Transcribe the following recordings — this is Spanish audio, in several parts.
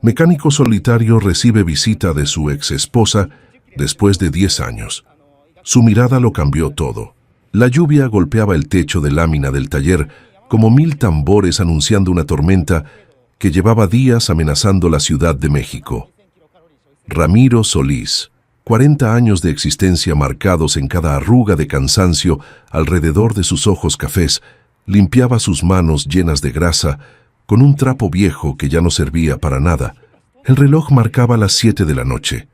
Mecánico solitario recibe visita de su ex esposa después de 10 años. Su mirada lo cambió todo. La lluvia golpeaba el techo de lámina del taller como 1000 tambores anunciando una tormenta que llevaba días amenazando la Ciudad de México. Ramiro Solís, 40 años de existencia marcados en cada arruga de cansancio alrededor de sus ojos cafés, limpiaba sus manos llenas de grasa con un trapo viejo que ya no servía para nada. El reloj marcaba las 7 de la noche.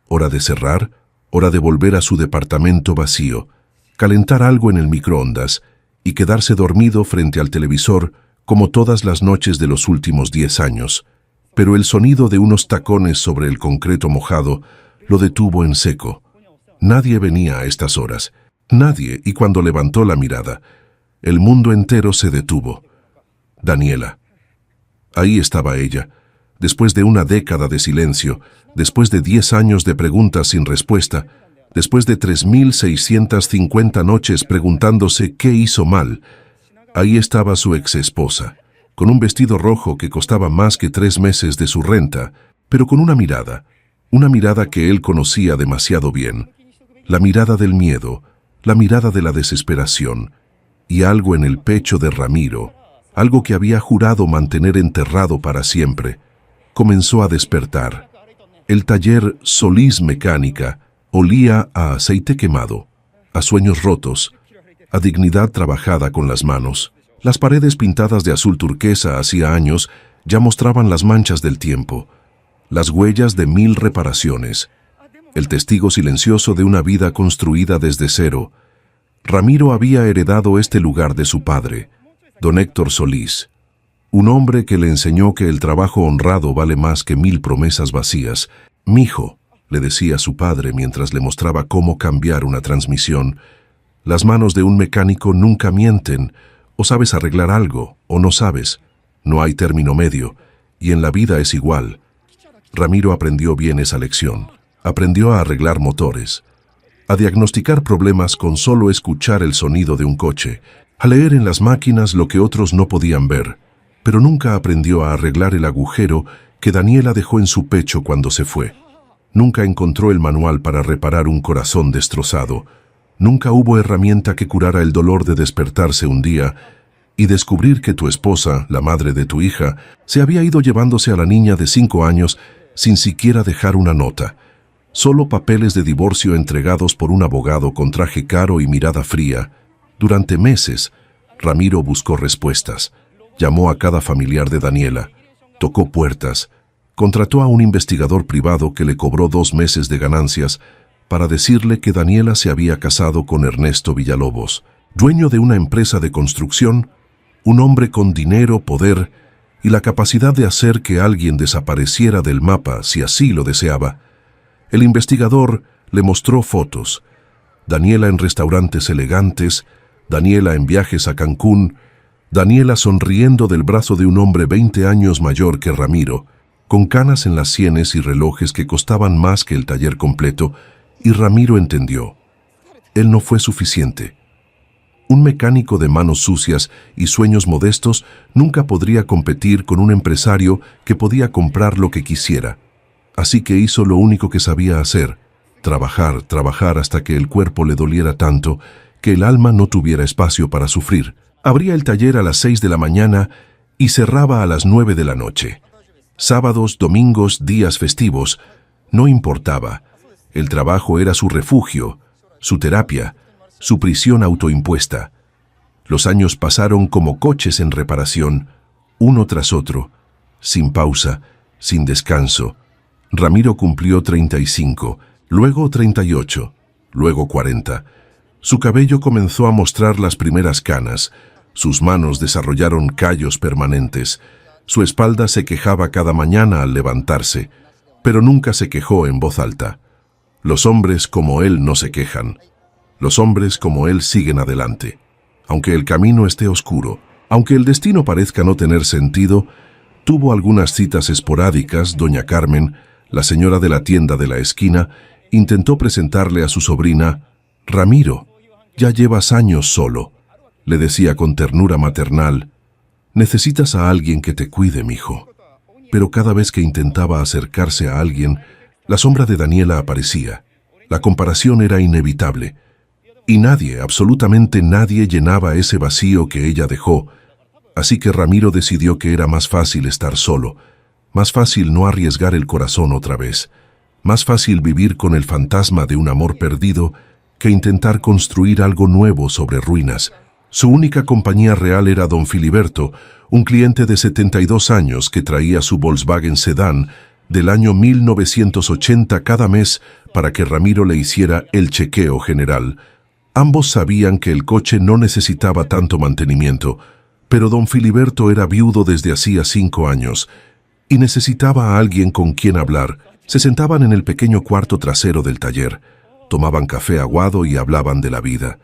Hora de cerrar, hora de volver a su departamento vacío, calentar algo en el microondas y quedarse dormido frente al televisor como todas las noches de los últimos 10 años. Pero el sonido de unos tacones sobre el concreto mojado lo detuvo en seco. Nadie venía a estas horas. Nadie, y cuando levantó la mirada, el mundo entero se detuvo. Daniela. Ahí estaba ella, después de una década de silencio, después de 10 años de preguntas sin respuesta, después de 3650 noches preguntándose qué hizo mal. Ahí estaba su ex esposa, con un vestido rojo que costaba más que 3 meses de su renta, pero con una mirada que él conocía demasiado bien. La mirada del miedo, la mirada de la desesperación, y algo en el pecho de Ramiro, algo que había jurado mantener enterrado para siempre, comenzó a despertar. El taller Solís Mecánica olía a aceite quemado, a sueños rotos, a dignidad trabajada con las manos. Las paredes pintadas de azul turquesa hacía años ya mostraban las manchas del tiempo, las huellas de 1000 reparaciones, el testigo silencioso de una vida construida desde cero. Ramiro había heredado este lugar de su padre, don Héctor Solís, un hombre que le enseñó que el trabajo honrado vale más que 1000 promesas vacías. «Mijo», le decía su padre mientras le mostraba cómo cambiar una transmisión, «las manos de un mecánico nunca mienten, o sabes arreglar algo, o no sabes. No hay término medio, y en la vida es igual». Ramiro aprendió bien esa lección. Aprendió a arreglar motores, a diagnosticar problemas con solo escuchar el sonido de un coche, a leer en las máquinas lo que otros no podían ver, pero nunca aprendió a arreglar el agujero que Daniela dejó en su pecho cuando se fue. Nunca encontró el manual para reparar un corazón destrozado. Nunca hubo herramienta que curara el dolor de despertarse un día y descubrir que tu esposa, la madre de tu hija, se había ido llevándose a la niña de 5 años sin siquiera dejar una nota. Solo papeles de divorcio entregados por un abogado con traje caro y mirada fría. Durante meses, Ramiro buscó respuestas. Llamó a cada familiar de Daniela, tocó puertas, contrató a un investigador privado que le cobró 2 meses de ganancias para decirle que Daniela se había casado con Ernesto Villalobos, dueño de una empresa de construcción, un hombre con dinero, poder y la capacidad de hacer que alguien desapareciera del mapa si así lo deseaba. El investigador le mostró fotos. Daniela en restaurantes elegantes, Daniela en viajes a Cancún, Daniela sonriendo del brazo de un hombre 20 años mayor que Ramiro, con canas en las sienes y relojes que costaban más que el taller completo, y Ramiro entendió. Él no fue suficiente. Un mecánico de manos sucias y sueños modestos nunca podría competir con un empresario que podía comprar lo que quisiera. Así que hizo lo único que sabía hacer, trabajar hasta que el cuerpo le doliera tanto que el alma no tuviera espacio para sufrir. Abría el taller a las 6 de la mañana y cerraba a las 9 de la noche. Sábados, domingos, días festivos, no importaba. El trabajo era su refugio, su terapia, su prisión autoimpuesta. Los años pasaron como coches en reparación, uno tras otro, sin pausa, sin descanso. Ramiro cumplió 35, luego 38, luego 40. Su cabello comenzó a mostrar las primeras canas, sus manos desarrollaron callos permanentes, su espalda se quejaba cada mañana al levantarse, pero nunca se quejó en voz alta. Los hombres como él no se quejan. Los hombres como él siguen adelante. Aunque el camino esté oscuro, aunque el destino parezca no tener sentido, tuvo algunas citas esporádicas. Doña Carmen, la señora de la tienda de la esquina, intentó presentarle a su sobrina. «Ramiro, ya llevas años solo», le decía con ternura maternal. «Necesitas a alguien que te cuide, mijo». pero cada vez que intentaba acercarse a alguien, la sombra de Daniela aparecía. La comparación era inevitable. Y nadie, absolutamente nadie, llenaba ese vacío que ella dejó. Así que Ramiro decidió que era más fácil estar solo, más fácil no arriesgar el corazón otra vez, más fácil vivir con el fantasma de un amor perdido que intentar construir algo nuevo sobre ruinas. Su única compañía real era don Filiberto, un cliente de 72 años que traía su Volkswagen Sedán del año 1980 cada mes para que Ramiro le hiciera el chequeo general. Ambos sabían que el coche no necesitaba tanto mantenimiento, pero don Filiberto era viudo desde hacía 5 años y necesitaba a alguien con quien hablar. Se sentaban en el pequeño cuarto trasero del taller, tomaban café aguado y hablaban de la vida.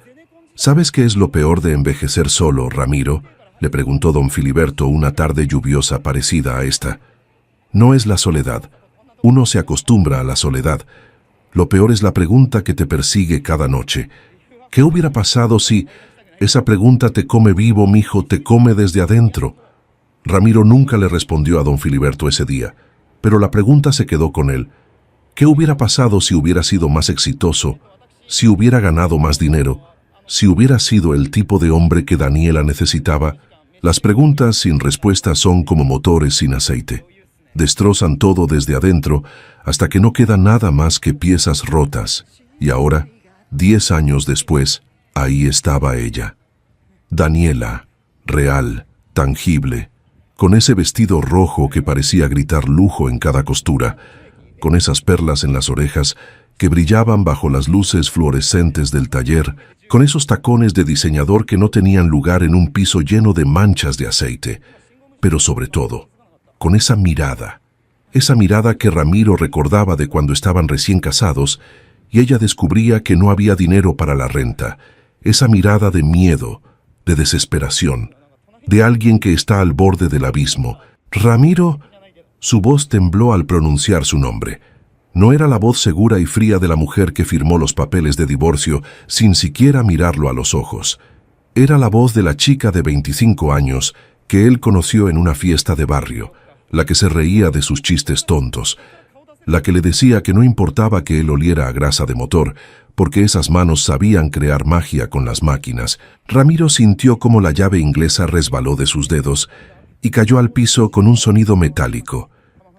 ¿Sabes qué es lo peor de envejecer solo, Ramiro?, le preguntó don Filiberto una tarde lluviosa parecida a esta. No es la soledad. Uno se acostumbra a la soledad. Lo peor es la pregunta que te persigue cada noche. ¿Qué hubiera pasado si...? Esa pregunta te come vivo, mijo, te come desde adentro. Ramiro nunca le respondió a don Filiberto ese día, pero la pregunta se quedó con él. ¿Qué hubiera pasado si hubiera sido más exitoso, si hubiera ganado más dinero, si hubiera sido el tipo de hombre que Daniela necesitaba? Las preguntas sin respuesta son como motores sin aceite. Destrozan todo desde adentro hasta que no queda nada más que piezas rotas. Y ahora, 10 años después, ahí estaba ella. Daniela, real, tangible, con ese vestido rojo que parecía gritar lujo en cada costura, con esas perlas en las orejas que brillaban bajo las luces fluorescentes del taller, con esos tacones de diseñador que no tenían lugar en un piso lleno de manchas de aceite, pero sobre todo, con esa mirada que Ramiro recordaba de cuando estaban recién casados y ella descubría que no había dinero para la renta, esa mirada de miedo, de desesperación, de alguien que está al borde del abismo. Ramiro, su voz tembló al pronunciar su nombre. No era la voz segura y fría de la mujer que firmó los papeles de divorcio sin siquiera mirarlo a los ojos. Era la voz de la chica de 25 años que él conoció en una fiesta de barrio, la que se reía de sus chistes tontos, la que le decía que no importaba que él oliera a grasa de motor, porque esas manos sabían crear magia con las máquinas. Ramiro sintió como la llave inglesa resbaló de sus dedos y cayó al piso con un sonido metálico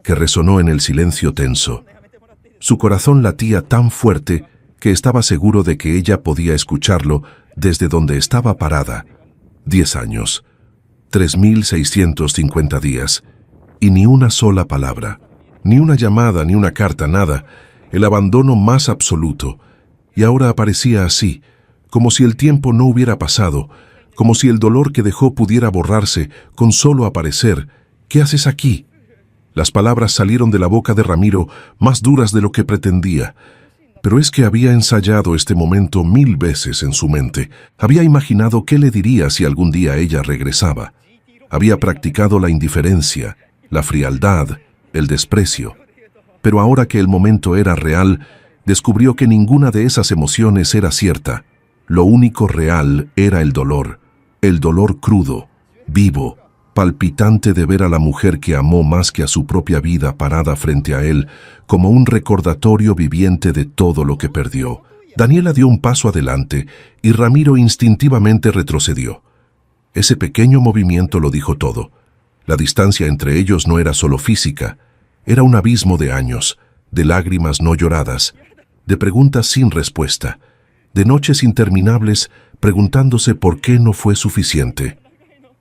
que resonó en el silencio tenso. Su corazón latía tan fuerte que estaba seguro de que ella podía escucharlo desde donde estaba parada. 10 años, 3.650 días, y ni una sola palabra, ni una llamada, ni una carta, nada, el abandono más absoluto. Y ahora aparecía así, como si el tiempo no hubiera pasado, como si el dolor que dejó pudiera borrarse con solo aparecer. ¿Qué haces aquí? Las palabras salieron de la boca de Ramiro más duras de lo que pretendía. Pero es que había ensayado este momento 1000 veces en su mente. Había imaginado qué le diría si algún día ella regresaba. Había practicado la indiferencia, la frialdad, el desprecio. Pero ahora que el momento era real, descubrió que ninguna de esas emociones era cierta. Lo único real era el dolor crudo, vivo, palpitante de ver a la mujer que amó más que a su propia vida parada frente a él, como un recordatorio viviente de todo lo que perdió. Daniela dio un paso adelante y Ramiro instintivamente retrocedió. Ese pequeño movimiento lo dijo todo. La distancia entre ellos no era solo física, era un abismo de años, de lágrimas no lloradas, de preguntas sin respuesta, de noches interminables preguntándose por qué no fue suficiente.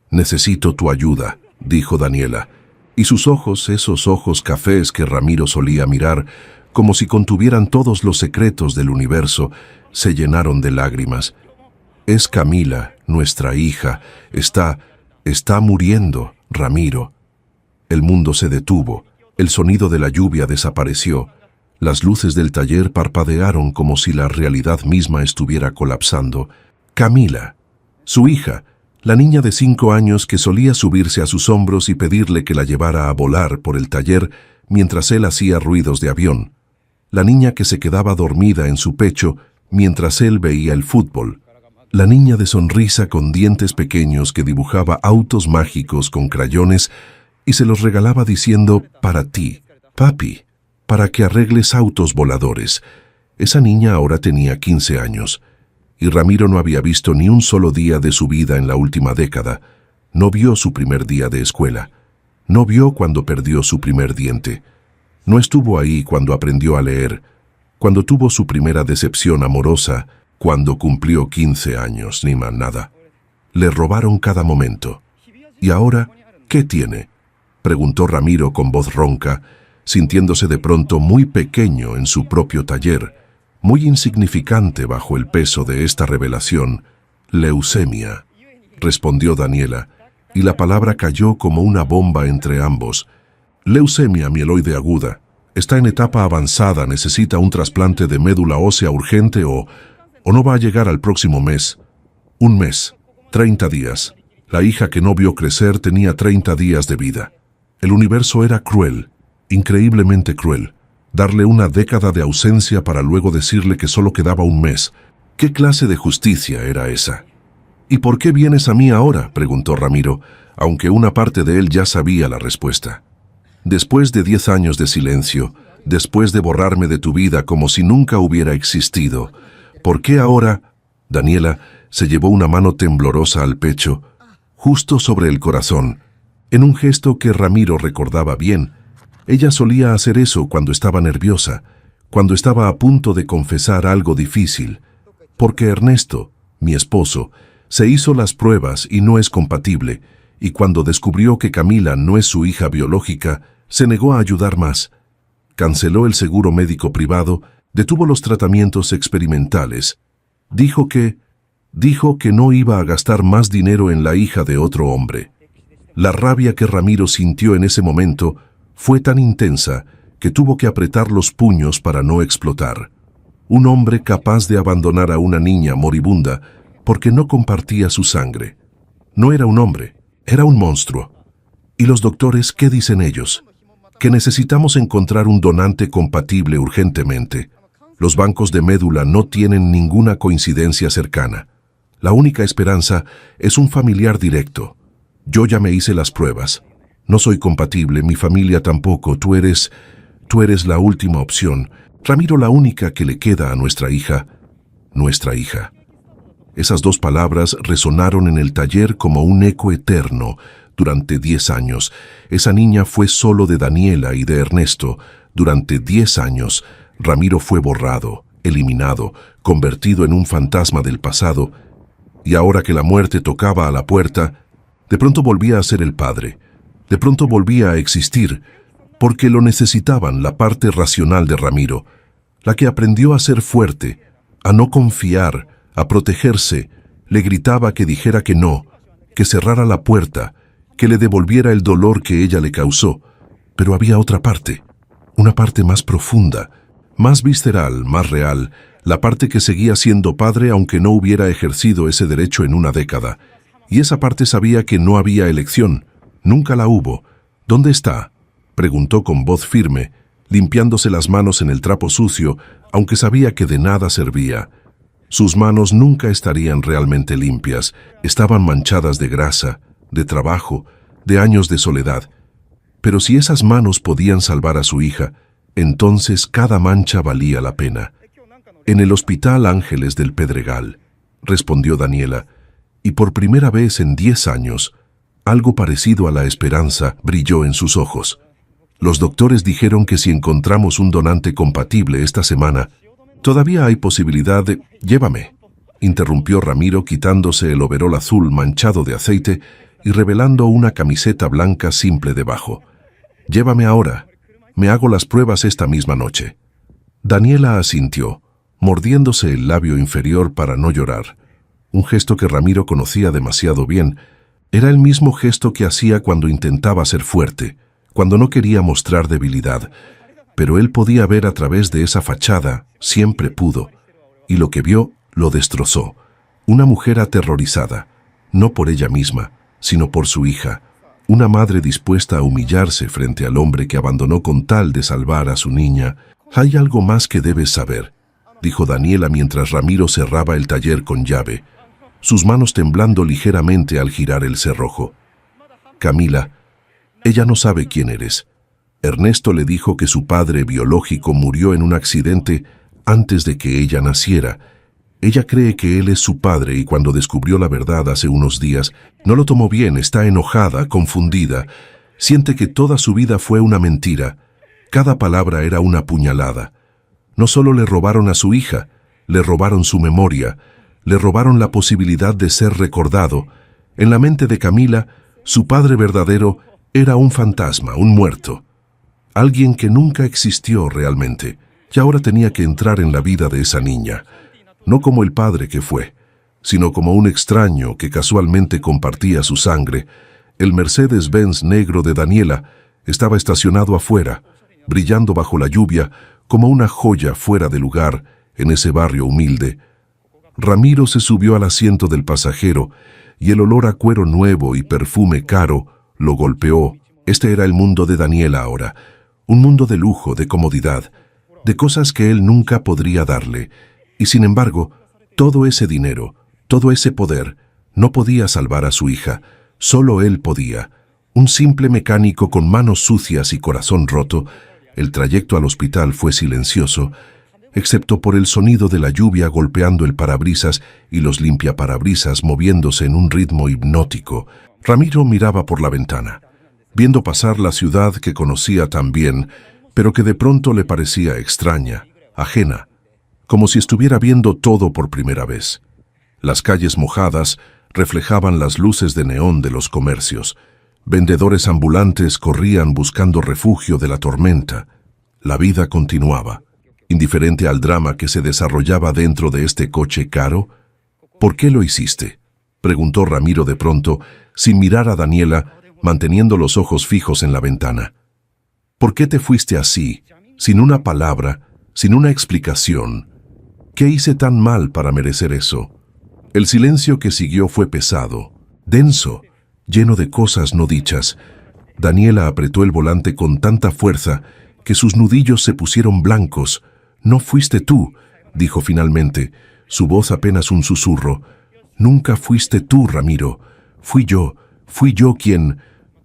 «Necesito tu ayuda», dijo Daniela, y sus ojos, esos ojos cafés que Ramiro solía mirar, como si contuvieran todos los secretos del universo, se llenaron de lágrimas. «Es Camila, nuestra hija. Está muriendo, Ramiro». El mundo se detuvo, el sonido de la lluvia desapareció, las luces del taller parpadearon como si la realidad misma estuviera colapsando. Camila, su hija, la niña de 5 años que solía subirse a sus hombros y pedirle que la llevara a volar por el taller mientras él hacía ruidos de avión. La niña que se quedaba dormida en su pecho mientras él veía el fútbol. La niña de sonrisa con dientes pequeños que dibujaba autos mágicos con crayones y se los regalaba diciendo, para ti, papi, para que arregles autos voladores. Esa niña ahora tenía 15 años, y Ramiro no había visto ni un solo día de su vida en la última década. No vio su primer día de escuela. No vio cuando perdió su primer diente. No estuvo ahí cuando aprendió a leer, cuando tuvo su primera decepción amorosa, cuando cumplió 15 años, ni más nada. Le robaron cada momento. ¿Y ahora qué tiene?, preguntó Ramiro con voz ronca, sintiéndose de pronto muy pequeño en su propio taller, muy insignificante bajo el peso de esta revelación. Leucemia, respondió Daniela, y la palabra cayó como una bomba entre ambos. Leucemia mieloide aguda. Está en etapa avanzada, necesita un trasplante de médula ósea urgente o no va a llegar al próximo mes. Un mes, 30 días. La hija que no vio crecer tenía 30 días de vida. El universo era cruel, increíblemente cruel. Darle una década de ausencia para luego decirle que solo quedaba un mes. ¿Qué clase de justicia era esa? ¿Y por qué vienes a mí ahora?, preguntó Ramiro, aunque una parte de él ya sabía la respuesta. Después de 10 años de silencio, después de borrarme de tu vida como si nunca hubiera existido, ¿por qué ahora? Daniela se llevó una mano temblorosa al pecho, justo sobre el corazón, en un gesto que Ramiro recordaba bien. Ella solía hacer eso cuando estaba nerviosa, cuando estaba a punto de confesar algo difícil, porque Ernesto, mi esposo, se hizo las pruebas y no es compatible, y cuando descubrió que Camila no es su hija biológica, se negó a ayudar más. Canceló el seguro médico privado, detuvo los tratamientos experimentales. Dijo que no iba a gastar más dinero en la hija de otro hombre. La rabia que Ramiro sintió en ese momento fue tan intensa que tuvo que apretar los puños para no explotar. Un hombre capaz de abandonar a una niña moribunda porque no compartía su sangre. No era un hombre, era un monstruo. ¿Y los doctores qué dicen ellos? Que necesitamos encontrar un donante compatible urgentemente. Los bancos de médula no tienen ninguna coincidencia cercana. La única esperanza es un familiar directo. Yo ya me hice las pruebas. No soy compatible, mi familia tampoco. Tú eres la última opción. Ramiro, la única que le queda a nuestra hija. Nuestra hija. Esas dos palabras resonaron en el taller como un eco eterno. Durante 10 años, esa niña fue solo de Daniela y de Ernesto. Durante 10 años, Ramiro fue borrado, eliminado, convertido en un fantasma del pasado. Y ahora que la muerte tocaba a la puerta, de pronto volvía a ser el padre. De pronto volvía a existir, porque lo necesitaban, la parte racional de Ramiro, la que aprendió a ser fuerte, a no confiar, a protegerse. Le gritaba que dijera que no, que cerrara la puerta, que le devolviera el dolor que ella le causó. Pero había otra parte, una parte más profunda, más visceral, más real, la parte que seguía siendo padre aunque no hubiera ejercido ese derecho en una década. Y esa parte sabía que no había elección, nunca la hubo. ¿Dónde está?, preguntó con voz firme, limpiándose las manos en el trapo sucio, aunque sabía que de nada servía. Sus manos nunca estarían realmente limpias, estaban manchadas de grasa, de trabajo, de años de soledad. Pero si esas manos podían salvar a su hija, entonces cada mancha valía la pena. En el Hospital Ángeles del Pedregal, respondió Daniela, y por primera vez en 10 años, algo parecido a la esperanza brilló en sus ojos. Los doctores dijeron que si encontramos un donante compatible esta semana, todavía hay posibilidad de... Llévame, interrumpió Ramiro quitándose el overol azul manchado de aceite y revelando una camiseta blanca simple debajo. Llévame ahora, me hago las pruebas esta misma noche. Daniela asintió, mordiéndose el labio inferior para no llorar. Un gesto que Ramiro conocía demasiado bien. Era el mismo gesto que hacía cuando intentaba ser fuerte, cuando no quería mostrar debilidad. Pero él podía ver a través de esa fachada, siempre pudo. Y lo que vio lo destrozó. Una mujer aterrorizada, no por ella misma, sino por su hija. Una madre dispuesta a humillarse frente al hombre que abandonó con tal de salvar a su niña. «Hay algo más que debes saber», dijo Daniela mientras Ramiro cerraba el taller con llave, sus manos temblando ligeramente al girar el cerrojo. «Camila, Ella no sabe quién eres. Ernesto le dijo que su padre biológico murió en un accidente antes de que ella naciera. Ella cree que él es su padre y cuando descubrió la verdad hace unos días, no lo tomó bien, está enojada, confundida. Siente que toda su vida fue una mentira. Cada palabra era una puñalada. No solo le robaron a su hija, le robaron su memoria, le robaron la posibilidad de ser recordado. En la mente de Camila, su padre verdadero era un fantasma, un muerto. Alguien que nunca existió realmente, y ahora tenía que entrar en la vida de esa niña. No como el padre que fue, sino como un extraño que casualmente compartía su sangre. El Mercedes-Benz negro de Daniela estaba estacionado afuera, brillando bajo la lluvia como una joya fuera de lugar en ese barrio humilde. Ramiro se subió al asiento del pasajero y el olor a cuero nuevo y perfume caro lo golpeó. Este era el mundo de Daniela ahora, un mundo de lujo, de comodidad, de cosas que él nunca podría darle. Y sin embargo, todo ese dinero, todo ese poder, no podía salvar a su hija. Solo él podía. Un simple mecánico con manos sucias y corazón roto. El trayecto al hospital fue silencioso, excepto por el sonido de la lluvia golpeando el parabrisas y los limpiaparabrisas moviéndose en un ritmo hipnótico. Ramiro miraba por la ventana, viendo pasar la ciudad que conocía tan bien, pero que de pronto le parecía extraña, ajena, como si estuviera viendo todo por primera vez. Las calles mojadas reflejaban las luces de neón de los comercios. Vendedores ambulantes corrían buscando refugio de la tormenta. La vida continuaba, indiferente al drama que se desarrollaba dentro de este coche caro. ¿Por qué lo hiciste?, preguntó Ramiro de pronto, sin mirar a Daniela, manteniendo los ojos fijos en la ventana. ¿Por qué te fuiste así, sin una palabra, sin una explicación? ¿Qué hice tan mal para merecer eso? El silencio que siguió fue pesado, denso, lleno de cosas no dichas. Daniela apretó el volante con tanta fuerza que sus nudillos se pusieron blancos. «No fuiste tú», dijo finalmente, su voz apenas un susurro. «Nunca fuiste tú, Ramiro. Fui yo quien...»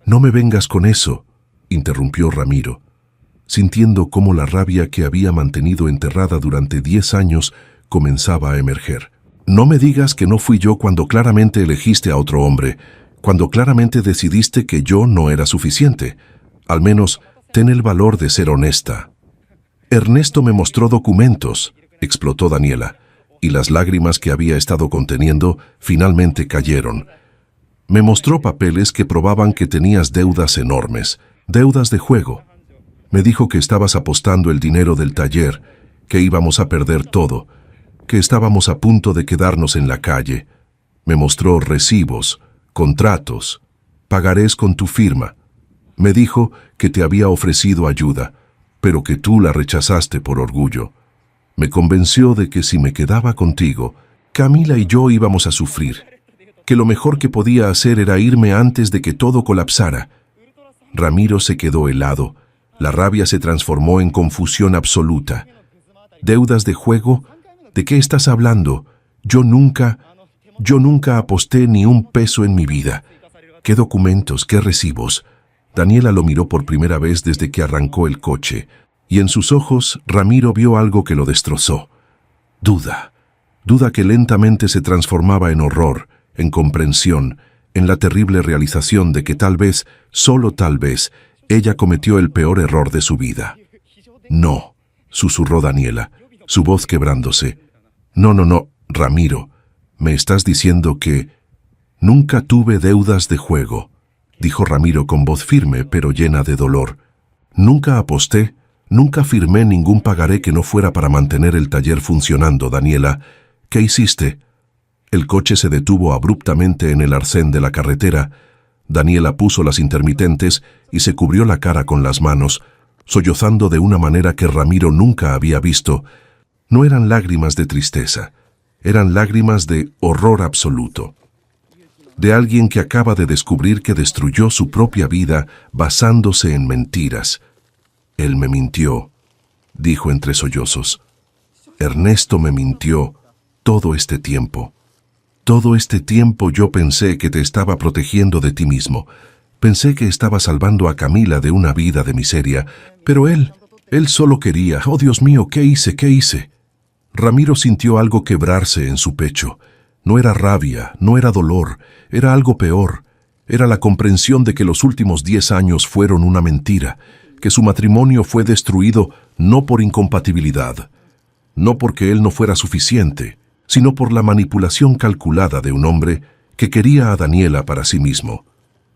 «No me vengas con eso», interrumpió Ramiro, sintiendo cómo la rabia que había mantenido enterrada durante 10 años comenzaba a emerger. «No me digas que no fui yo cuando claramente elegiste a otro hombre, cuando claramente decidiste que yo no era suficiente. Al menos, ten el valor de ser honesta». «Ernesto me mostró documentos», explotó Daniela, y las lágrimas que había estado conteniendo finalmente cayeron. «Me mostró papeles que probaban que tenías deudas enormes, deudas de juego. Me dijo que estabas apostando el dinero del taller, que íbamos a perder todo, que estábamos a punto de quedarnos en la calle. Me mostró recibos, contratos, pagarés con tu firma. Me dijo que te había ofrecido ayuda, pero que tú la rechazaste por orgullo. Me convenció de que si me quedaba contigo, Camila y yo íbamos a sufrir, que lo mejor que podía hacer era irme antes de que todo colapsara». Ramiro se quedó helado. La rabia se transformó en confusión absoluta. «¿Deudas de juego? ¿De qué estás hablando? Yo nunca aposté ni un peso en mi vida. ¿Qué documentos? ¿Qué recibos?». Daniela lo miró por primera vez desde que arrancó el coche, y en sus ojos Ramiro vio algo que lo destrozó. Duda que lentamente se transformaba en horror, en comprensión, en la terrible realización de que tal vez, solo tal vez, ella cometió el peor error de su vida. «No», susurró Daniela, su voz quebrándose. No, Ramiro, me estás diciendo que...». «Nunca tuve deudas de juego», dijo Ramiro con voz firme pero llena de dolor. «Nunca aposté, nunca firmé ningún pagaré que no fuera para mantener el taller funcionando, Daniela. ¿Qué hiciste?». El coche se detuvo abruptamente en el arcén de la carretera. Daniela puso las intermitentes y se cubrió la cara con las manos, sollozando de una manera que Ramiro nunca había visto. No eran lágrimas de tristeza, eran lágrimas de horror absoluto. De alguien que acaba de descubrir que destruyó su propia vida basándose en mentiras. «Él me mintió», dijo entre sollozos. «Ernesto me mintió todo este tiempo. Todo este tiempo yo pensé que te estaba protegiendo de ti mismo, Pensé que estaba salvando a Camila de una vida de miseria, pero él solo quería, oh Dios mío, ¿qué hice? ¿Qué hice? Ramiro sintió algo quebrarse en su pecho. No era rabia, no era dolor, era algo peor. Era la comprensión de que los últimos 10 años fueron una mentira, que su matrimonio fue destruido no por incompatibilidad, no porque él no fuera suficiente, sino por la manipulación calculada de un hombre que quería a Daniela para sí mismo.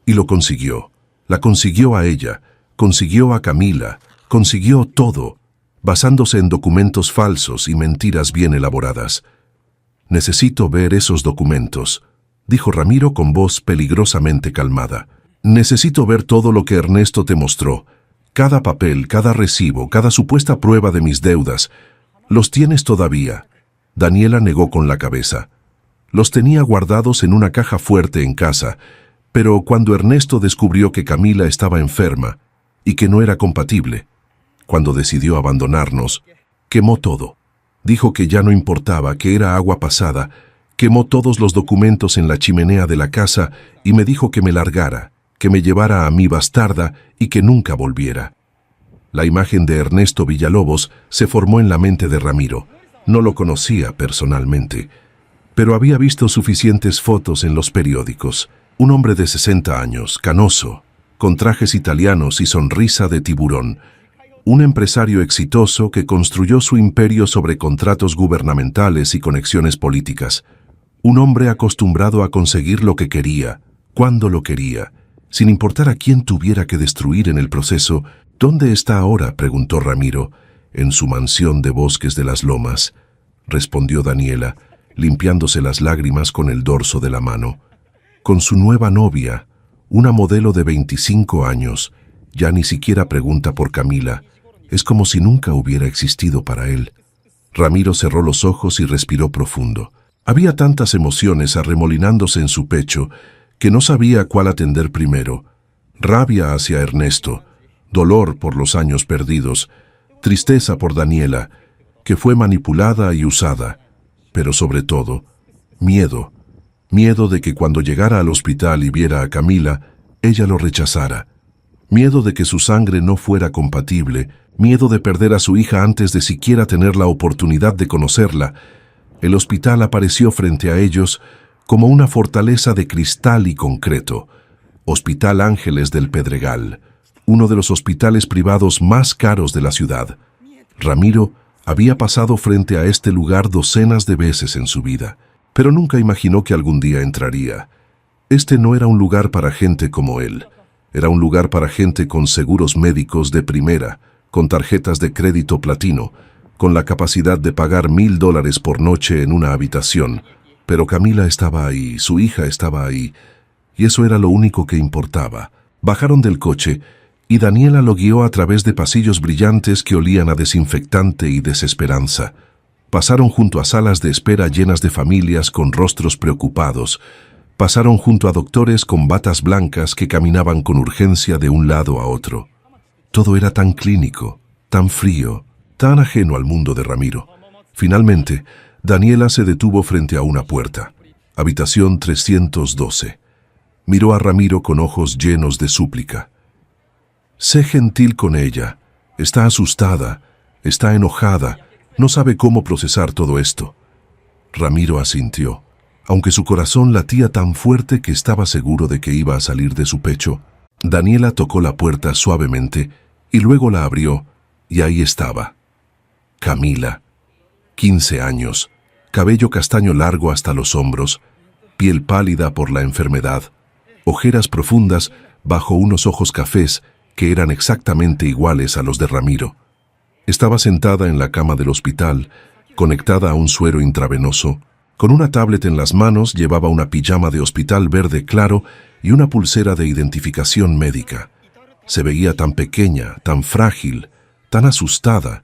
Y lo consiguió. La consiguió a ella, consiguió a Camila, consiguió todo, basándose en documentos falsos y mentiras bien elaboradas. «Necesito ver esos documentos», dijo Ramiro con voz peligrosamente calmada. «Necesito ver todo lo que Ernesto te mostró. Cada papel, cada recibo, cada supuesta prueba de mis deudas. ¿Los tienes todavía?». Daniela negó con la cabeza. Los tenía guardados en una caja fuerte en casa, pero cuando Ernesto descubrió que Camila estaba enferma y que no era compatible, cuando decidió abandonarnos, quemó todo. Dijo que ya no importaba, que era agua pasada, quemó todos los documentos en la chimenea de la casa y me dijo que me largara, que me llevara a mi bastarda y que nunca volviera. La imagen de Ernesto Villalobos se formó en la mente de Ramiro. No lo conocía personalmente, pero había visto suficientes fotos en los periódicos. Un hombre de 60 años, canoso, con trajes italianos y sonrisa de tiburón. Un empresario exitoso que construyó su imperio sobre contratos gubernamentales y conexiones políticas. Un hombre acostumbrado a conseguir lo que quería, cuando lo quería, sin importar a quién tuviera que destruir en el proceso. «¿Dónde está ahora?», preguntó Ramiro. «En su mansión de Bosques de las Lomas», respondió Daniela, limpiándose las lágrimas con el dorso de la mano. «Con su nueva novia, una modelo de 25 años. Ya ni siquiera pregunta por Camila. Es como si nunca hubiera existido para él». Ramiro cerró los ojos y respiró profundo. Había tantas emociones arremolinándose en su pecho que no sabía cuál atender primero. Rabia hacia Ernesto, dolor por los años perdidos, tristeza por Daniela, que fue manipulada y usada, pero sobre todo, miedo. Miedo de que cuando llegara al hospital y viera a Camila, ella lo rechazara. Miedo de que su sangre no fuera compatible, miedo de perder a su hija antes de siquiera tener la oportunidad de conocerla. El hospital apareció frente a ellos como una fortaleza de cristal y concreto. Hospital Ángeles del Pedregal, uno de los hospitales privados más caros de la ciudad. Ramiro había pasado frente a este lugar docenas de veces en su vida, pero nunca imaginó que algún día entraría. Este no era un lugar para gente como él. Era un lugar para gente con seguros médicos de primera, con tarjetas de crédito platino, con la capacidad de pagar $1000 por noche en una habitación. Pero Camila estaba ahí, su hija estaba ahí, y eso era lo único que importaba. Bajaron del coche y Daniela lo guió a través de pasillos brillantes que olían a desinfectante y desesperanza. Pasaron junto a salas de espera llenas de familias con rostros preocupados. Pasaron junto a doctores con batas blancas que caminaban con urgencia de un lado a otro. Todo era tan clínico, tan frío, tan ajeno al mundo de Ramiro. Finalmente, Daniela se detuvo frente a una puerta. Habitación 312. Miró a Ramiro con ojos llenos de súplica. «Sé gentil con ella. Está asustada, está enojada, no sabe cómo procesar todo esto». Ramiro asintió. Aunque su corazón latía tan fuerte que estaba seguro de que iba a salir de su pecho, Daniela tocó la puerta suavemente y luego la abrió, y ahí estaba. Camila, 15 años, cabello castaño largo hasta los hombros, piel pálida por la enfermedad, ojeras profundas bajo unos ojos cafés que eran exactamente iguales a los de Ramiro. Estaba sentada en la cama del hospital, conectada a un suero intravenoso. Con una tablet en las manos llevaba una pijama de hospital verde claro y una pulsera de identificación médica. Se veía tan pequeña, tan frágil, tan asustada.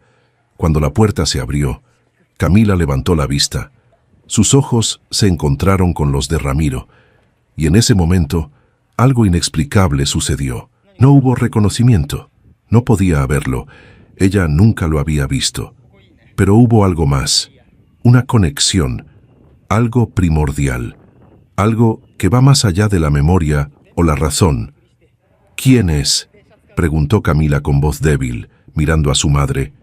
Cuando la puerta se abrió, Camila levantó la vista. Sus ojos se encontraron con los de Ramiro, y en ese momento algo inexplicable sucedió. No hubo reconocimiento, no podía haberlo, ella nunca lo había visto. Pero hubo algo más, una conexión, algo primordial, algo que va más allá de la memoria o la razón, ¿Quién es?, preguntó Camila con voz débil, mirando a su madre.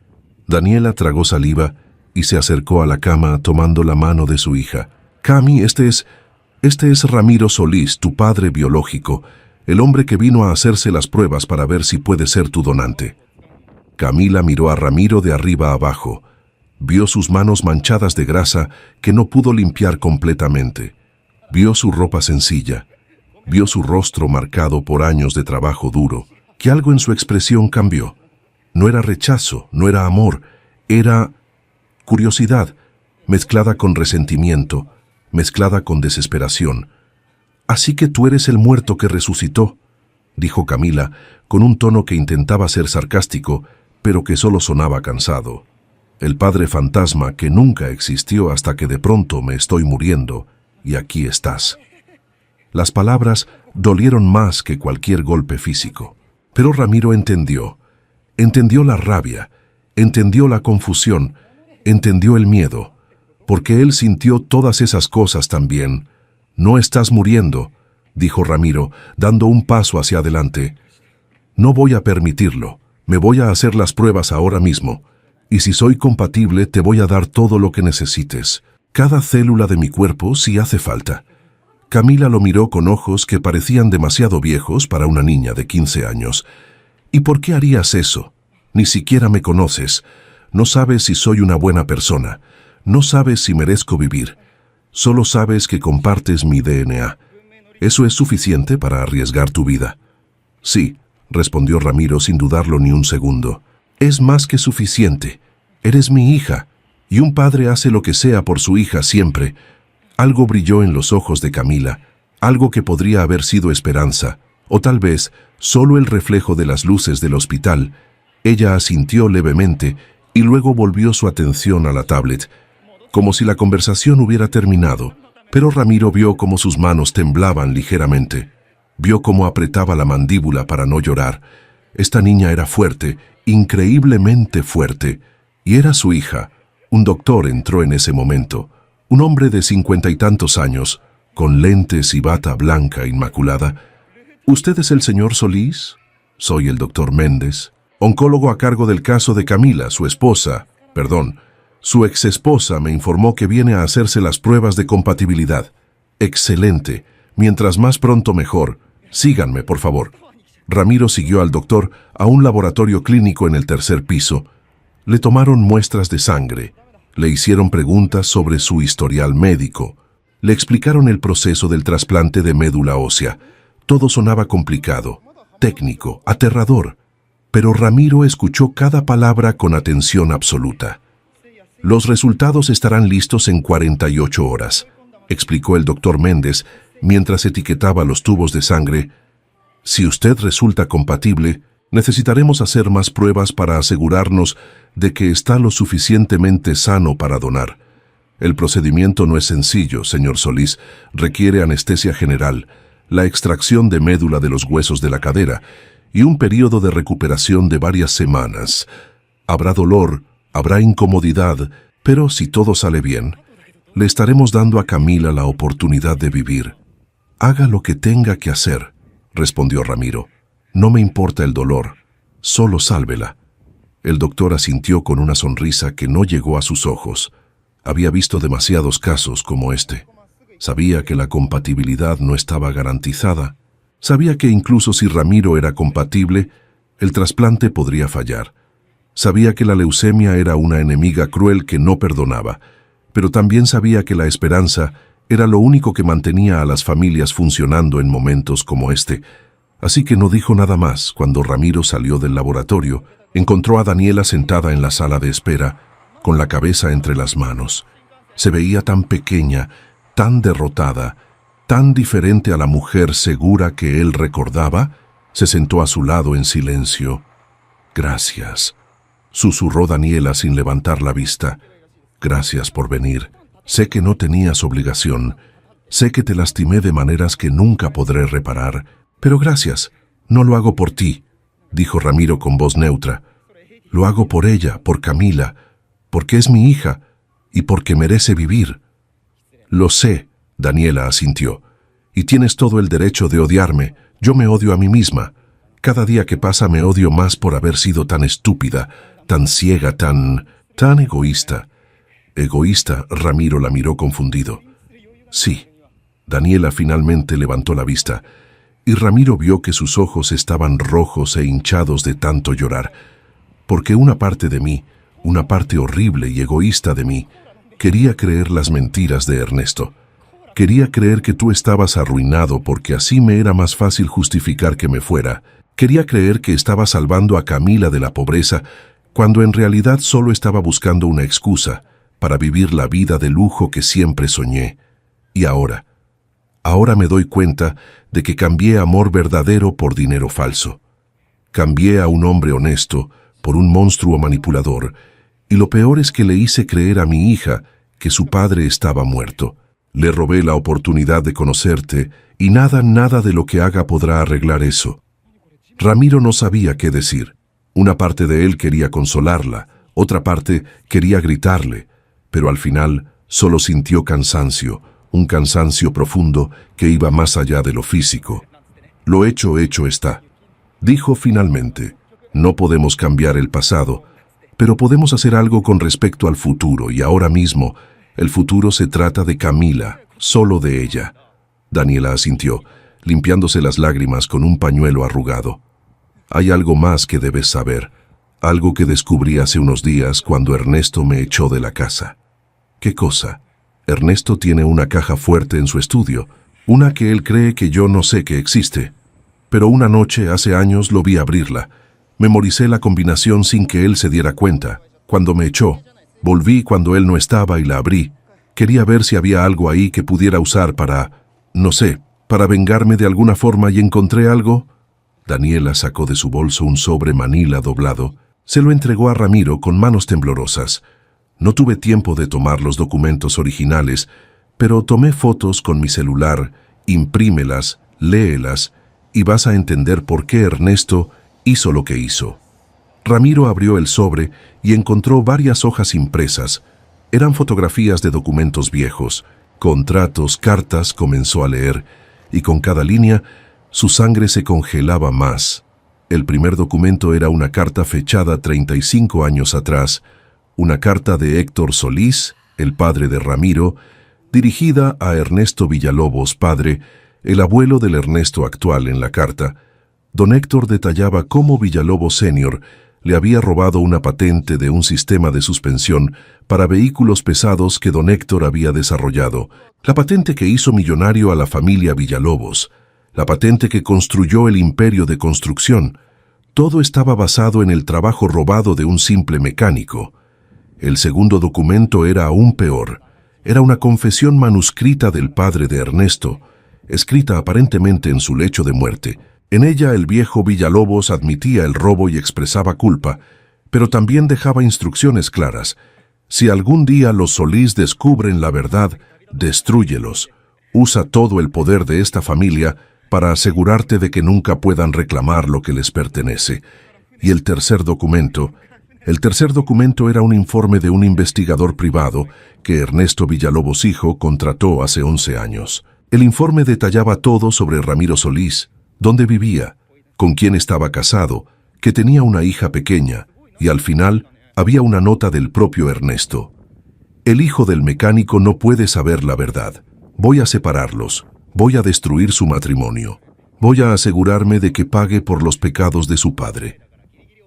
Daniela tragó saliva y se acercó a la cama tomando la mano de su hija. Cami, este es Ramiro Solís, tu padre biológico, el hombre que vino a hacerse las pruebas para ver si puede ser tu donante. Camila miró a Ramiro de arriba a abajo. Vio sus manos manchadas de grasa que no pudo limpiar completamente. Vio su ropa sencilla. Vio su rostro marcado por años de trabajo duro, que algo en su expresión cambió. No era rechazo, no era amor, era curiosidad, mezclada con resentimiento, mezclada con desesperación. «Así que tú eres el muerto que resucitó», dijo Camila, con un tono que intentaba ser sarcástico, pero que solo sonaba cansado. «El padre fantasma que nunca existió hasta que de pronto me estoy muriendo, y aquí estás». Las palabras dolieron más que cualquier golpe físico. Pero Ramiro entendió la rabia, entendió la confusión, entendió el miedo, porque él sintió todas esas cosas también. «No estás muriendo», dijo Ramiro, dando un paso hacia adelante. «No voy a permitirlo, me voy a hacer las pruebas ahora mismo, y si soy compatible te voy a dar todo lo que necesites, cada célula de mi cuerpo si hace falta». Camila lo miró con ojos que parecían demasiado viejos para una niña de 15 años. «¿Y por qué harías eso? Ni siquiera me conoces. No sabes si soy una buena persona. No sabes si merezco vivir. Solo sabes que compartes mi DNA. ¿Eso es suficiente para arriesgar tu vida?» «Sí», respondió Ramiro sin dudarlo ni un segundo. «Es más que suficiente. Eres mi hija, y un padre hace lo que sea por su hija siempre». Algo brilló en los ojos de Camila, algo que podría haber sido esperanza, o tal vez solo el reflejo de las luces del hospital. Ella asintió levemente y luego volvió su atención a la tablet, como si la conversación hubiera terminado. Pero Ramiro vio cómo sus manos temblaban ligeramente. Vio cómo apretaba la mandíbula para no llorar. Esta niña era fuerte, increíblemente fuerte, y era su hija. Un doctor entró en ese momento. Un hombre de 50 y tantos años, con lentes y bata blanca inmaculada. «¿Usted es el señor Solís?» «Soy el doctor Méndez, oncólogo a cargo del caso de Camila, su exesposa me informó que viene a hacerse las pruebas de compatibilidad». «Excelente. Mientras más pronto mejor. Síganme, por favor». Ramiro siguió al doctor a un laboratorio clínico en el tercer piso. Le tomaron muestras de sangre. Le hicieron preguntas sobre su historial médico. Le explicaron el proceso del trasplante de médula ósea. Todo sonaba complicado, técnico, aterrador. Pero Ramiro escuchó cada palabra con atención absoluta. «Los resultados estarán listos en 48 horas», explicó el doctor Méndez mientras etiquetaba los tubos de sangre. «Si usted resulta compatible, necesitaremos hacer más pruebas para asegurarnos de que está lo suficientemente sano para donar. El procedimiento no es sencillo, señor Solís. Requiere anestesia general, la extracción de médula de los huesos de la cadera y un periodo de recuperación de varias semanas. Habrá dolor, habrá incomodidad, pero si todo sale bien, le estaremos dando a Camila la oportunidad de vivir». «Haga lo que tenga que hacer», respondió Ramiro. «No me importa el dolor, solo sálvela». El doctor asintió con una sonrisa que no llegó a sus ojos. Había visto demasiados casos como este. Sabía que la compatibilidad no estaba garantizada. Sabía que incluso si Ramiro era compatible, el trasplante podría fallar. Sabía que la leucemia era una enemiga cruel que no perdonaba, pero también sabía que la esperanza era lo único que mantenía a las familias funcionando en momentos como este. Así que no dijo nada más. Cuando Ramiro salió del laboratorio, encontró a Daniela sentada en la sala de espera, con la cabeza entre las manos. Se veía tan pequeña, tan derrotada, tan diferente a la mujer segura que él recordaba. Se sentó a su lado en silencio. «Gracias», susurró Daniela sin levantar la vista. «Gracias por venir. Sé que no tenías obligación. Sé que te lastimé de maneras que nunca podré reparar. Pero gracias. No lo hago por ti», dijo Ramiro con voz neutra. «Lo hago por ella, por Camila, porque es mi hija y porque merece vivir». «Lo sé», Daniela asintió. «Y tienes todo el derecho de odiarme. Yo me odio a mí misma. Cada día que pasa me odio más por haber sido tan estúpida, tan ciega, tan egoísta. Egoísta, Ramiro la miró confundido. Sí. Daniela finalmente levantó la vista, y Ramiro vio que sus ojos estaban rojos e hinchados de tanto llorar, porque una parte de mí, una parte horrible y egoísta de mí, quería creer las mentiras de Ernesto. Quería creer que tú estabas arruinado porque así me era más fácil justificar que me fuera. Quería creer que estaba salvando a Camila de la pobreza, cuando en realidad solo estaba buscando una excusa para vivir la vida de lujo que siempre soñé. Y ahora me doy cuenta de que cambié amor verdadero por dinero falso. Cambié a un hombre honesto por un monstruo manipulador, y lo peor es que le hice creer a mi hija que su padre estaba muerto. Le robé la oportunidad de conocerte, y nada de lo que haga podrá arreglar eso. Ramiro no sabía qué decir. Una parte de él quería consolarla, otra parte quería gritarle, pero al final solo sintió cansancio, un cansancio profundo que iba más allá de lo físico. Lo hecho está. Dijo finalmente, no podemos cambiar el pasado, pero podemos hacer algo con respecto al futuro, y ahora mismo el futuro se trata de Camila, solo de ella. Daniela asintió, limpiándose las lágrimas con un pañuelo arrugado. Hay algo más que debes saber, algo que descubrí hace unos días cuando Ernesto me echó de la casa. ¿Qué cosa? Ernesto tiene una caja fuerte en su estudio, una que él cree que yo no sé que existe. Pero una noche, hace años, lo vi abrirla. Memoricé la combinación sin que él se diera cuenta. Cuando me echó, volví cuando él no estaba y la abrí. Quería ver si había algo ahí que pudiera usar para, no sé, para vengarme de alguna forma, y encontré algo. Daniela sacó de su bolso un sobre manila doblado. Se lo entregó a Ramiro con manos temblorosas. No tuve tiempo de tomar los documentos originales, pero tomé fotos con mi celular, imprímelas, léelas, y vas a entender por qué Ernesto hizo lo que hizo. Ramiro abrió el sobre y encontró varias hojas impresas. Eran fotografías de documentos viejos, contratos, cartas. Comenzó a leer, y con cada línea su sangre se congelaba más. El primer documento era una carta fechada 35 años atrás, una carta de Héctor Solís, el padre de Ramiro, dirigida a Ernesto Villalobos, padre, el abuelo del Ernesto actual. En la carta, don Héctor detallaba cómo Villalobos Senior le había robado una patente de un sistema de suspensión para vehículos pesados que don Héctor había desarrollado, la patente que hizo millonario a la familia Villalobos, la patente que construyó el imperio de construcción. Todo estaba basado en el trabajo robado de un simple mecánico. El segundo documento era aún peor. Era una confesión manuscrita del padre de Ernesto, escrita aparentemente en su lecho de muerte. En ella el viejo Villalobos admitía el robo y expresaba culpa, pero también dejaba instrucciones claras. Si algún día los Solís descubren la verdad, destrúyelos. Usa todo el poder de esta familia para asegurarte de que nunca puedan reclamar lo que les pertenece. Y el tercer documento era un informe de un investigador privado que Ernesto Villalobos hijo contrató hace 11 años. El informe detallaba todo sobre Ramiro Solís, dónde vivía, con quién estaba casado, que tenía una hija pequeña, y al final había una nota del propio Ernesto. El hijo del mecánico no puede saber la verdad. Voy a separarlos. Voy a destruir su matrimonio. Voy a asegurarme de que pague por los pecados de su padre.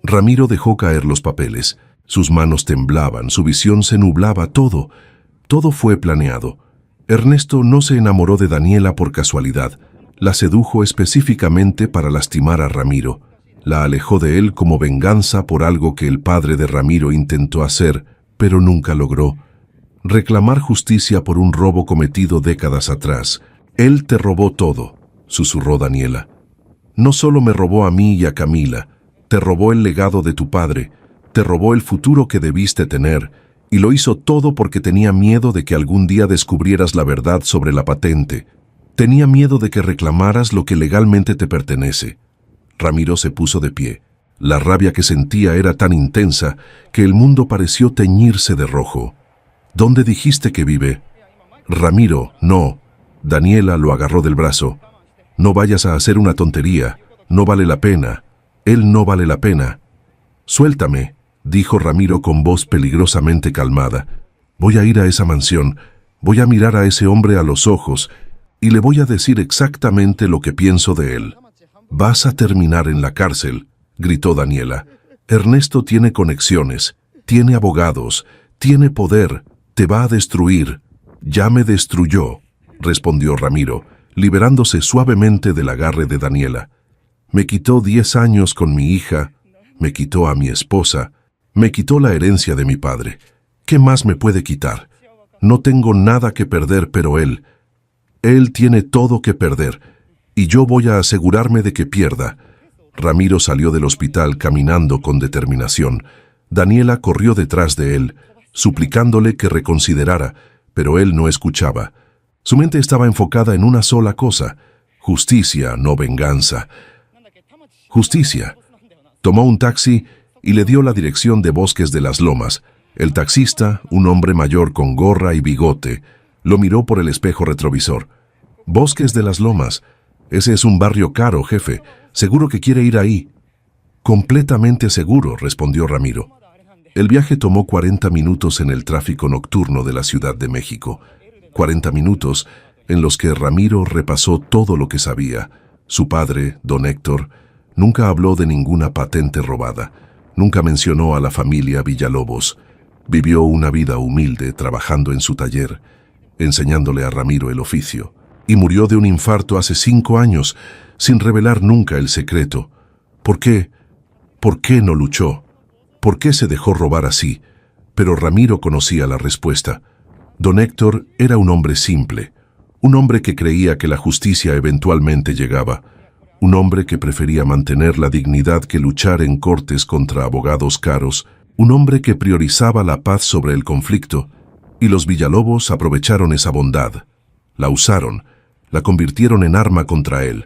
Ramiro dejó caer los papeles. Sus manos temblaban, su visión se nublaba, todo fue planeado. Ernesto no se enamoró de Daniela por casualidad. La sedujo específicamente para lastimar a Ramiro. La alejó de él como venganza por algo que el padre de Ramiro intentó hacer, pero nunca logró. Reclamar justicia por un robo cometido décadas atrás. Él te robó todo, susurró Daniela. No solo me robó a mí y a Camila, te robó el legado de tu padre, te robó el futuro que debiste tener, y lo hizo todo porque tenía miedo de que algún día descubrieras la verdad sobre la patente. Tenía miedo de que reclamaras lo que legalmente te pertenece. Ramiro se puso de pie. La rabia que sentía era tan intensa que el mundo pareció teñirse de rojo. ¿Dónde dijiste que vive? Ramiro, no. Daniela lo agarró del brazo. No vayas a hacer una tontería. No vale la pena. Él no vale la pena. Suéltame, dijo Ramiro con voz peligrosamente calmada. Voy a ir a esa mansión, voy a mirar a ese hombre a los ojos y le voy a decir exactamente lo que pienso de él. Vas a terminar en la cárcel, gritó Daniela. Ernesto tiene conexiones, tiene abogados, tiene poder, te va a destruir. Ya me destruyó, respondió Ramiro, liberándose suavemente del agarre de Daniela. Me quitó 10 años con mi hija, me quitó a mi esposa, me quitó la herencia de mi padre. ¿Qué más me puede quitar? No tengo nada que perder, pero él tiene todo que perder, y yo voy a asegurarme de que pierda. Ramiro salió del hospital caminando con determinación. Daniela corrió detrás de él, suplicándole que reconsiderara, pero él no escuchaba. Su mente estaba enfocada en una sola cosa: justicia, no venganza. Justicia. Tomó un taxi y le dio la dirección de Bosques de las Lomas. El taxista, un hombre mayor con gorra y bigote, lo miró por el espejo retrovisor. Bosques de las Lomas. Ese es un barrio caro, jefe. Seguro que quiere ir ahí. Completamente seguro, respondió Ramiro. El viaje tomó 40 minutos en el tráfico nocturno de la Ciudad de México. 40 minutos en los que Ramiro repasó todo lo que sabía. Su padre, don Héctor, nunca habló de ninguna patente robada. Nunca mencionó a la familia Villalobos. Vivió una vida humilde trabajando en su taller, enseñándole a Ramiro el oficio. Y murió de un infarto hace 5 años, sin revelar nunca el secreto. ¿Por qué? ¿Por qué no luchó? ¿Por qué se dejó robar así? Pero Ramiro conocía la respuesta. Don Héctor era un hombre simple, un hombre que creía que la justicia eventualmente llegaba, un hombre que prefería mantener la dignidad que luchar en cortes contra abogados caros, un hombre que priorizaba la paz sobre el conflicto, y los Villalobos aprovecharon esa bondad. La usaron, la convirtieron en arma contra él.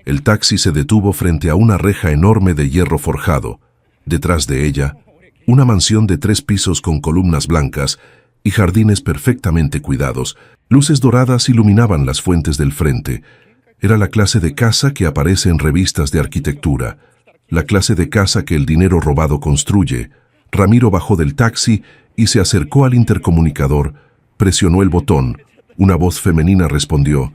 El taxi se detuvo frente a una reja enorme de hierro forjado. Detrás de ella, una mansión de 3 pisos con columnas blancas y jardines perfectamente cuidados. Luces doradas iluminaban las fuentes del frente. Era la clase de casa que aparece en revistas de arquitectura, la clase de casa que el dinero robado construye. Ramiro bajó del taxi y se acercó al intercomunicador. Presionó el botón. Una voz femenina respondió: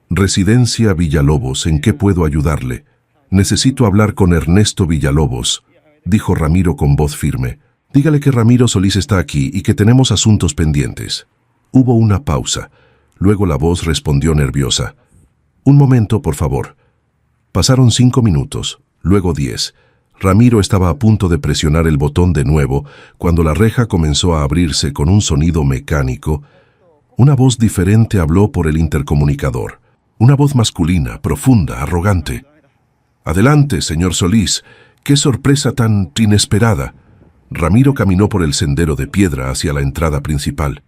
«Residencia Villalobos, ¿en qué puedo ayudarle?» «Necesito hablar con Ernesto Villalobos», dijo Ramiro con voz firme. «Dígale que Ramiro Solís está aquí y que tenemos asuntos pendientes». Hubo una pausa. Luego la voz respondió nerviosa: «Un momento, por favor». Pasaron 5 minutos, luego 10. Ramiro estaba a punto de presionar el botón de nuevo cuando la reja comenzó a abrirse con un sonido mecánico. Una voz diferente habló por el intercomunicador. Una voz masculina, profunda, arrogante. «Adelante, señor Solís. ¡Qué sorpresa tan inesperada!». Ramiro caminó por el sendero de piedra hacia la entrada principal.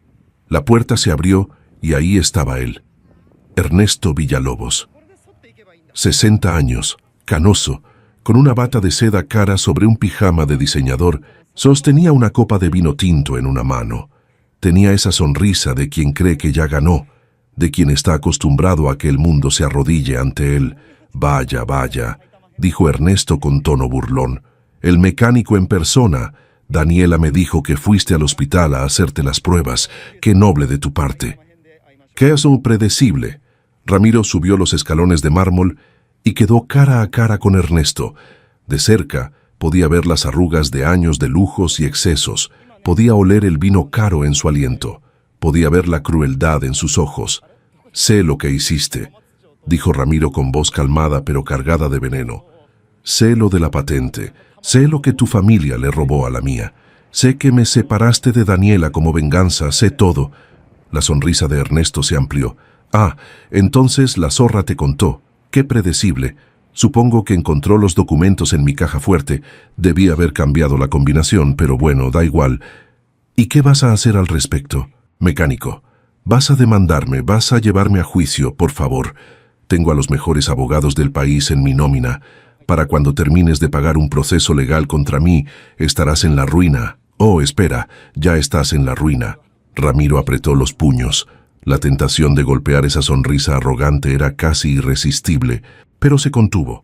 La puerta se abrió y ahí estaba él. Ernesto Villalobos. 60 años, canoso, con una bata de seda cara sobre un pijama de diseñador, sostenía una copa de vino tinto en una mano. Tenía esa sonrisa de quien cree que ya ganó, de quien está acostumbrado a que el mundo se arrodille ante él. «Vaya, vaya», dijo Ernesto con tono burlón. «El mecánico en persona. Daniela me dijo que fuiste al hospital a hacerte las pruebas. Qué noble de tu parte». «¿Qué es un predecible?». Ramiro subió los escalones de mármol y quedó cara a cara con Ernesto. De cerca podía ver las arrugas de años de lujos y excesos. Podía oler el vino caro en su aliento. Podía ver la crueldad en sus ojos. «Sé lo que hiciste», dijo Ramiro con voz calmada pero cargada de veneno. «Sé lo de la patente. Sé lo que tu familia le robó a la mía. Sé que me separaste de Daniela como venganza. Sé todo». La sonrisa de Ernesto se amplió. «Ah, entonces la zorra te contó. Qué predecible. Supongo que encontró los documentos en mi caja fuerte. Debí haber cambiado la combinación, pero bueno, da igual. ¿Y qué vas a hacer al respecto? Mecánico, vas a demandarme, vas a llevarme a juicio, por favor. Tengo a los mejores abogados del país en mi nómina. Para cuando termines de pagar un proceso legal contra mí, estarás en la ruina. Oh, espera, ya estás en la ruina». Ramiro apretó los puños. La tentación de golpear esa sonrisa arrogante era casi irresistible, pero se contuvo.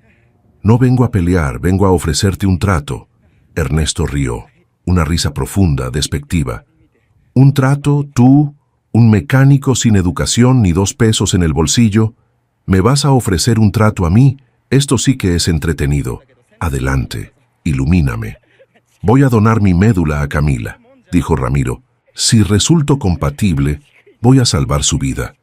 No vengo a pelear, vengo a ofrecerte un trato. Ernesto rió, una risa profunda, despectiva. ¿Un trato, tú, un mecánico sin educación ni 2 pesos en el bolsillo? ¿Me vas a ofrecer un trato a mí? Esto sí que es entretenido. Adelante, ilumíname. Voy a donar mi médula a Camila, dijo Ramiro. Si resulto compatible, voy a salvar su vida.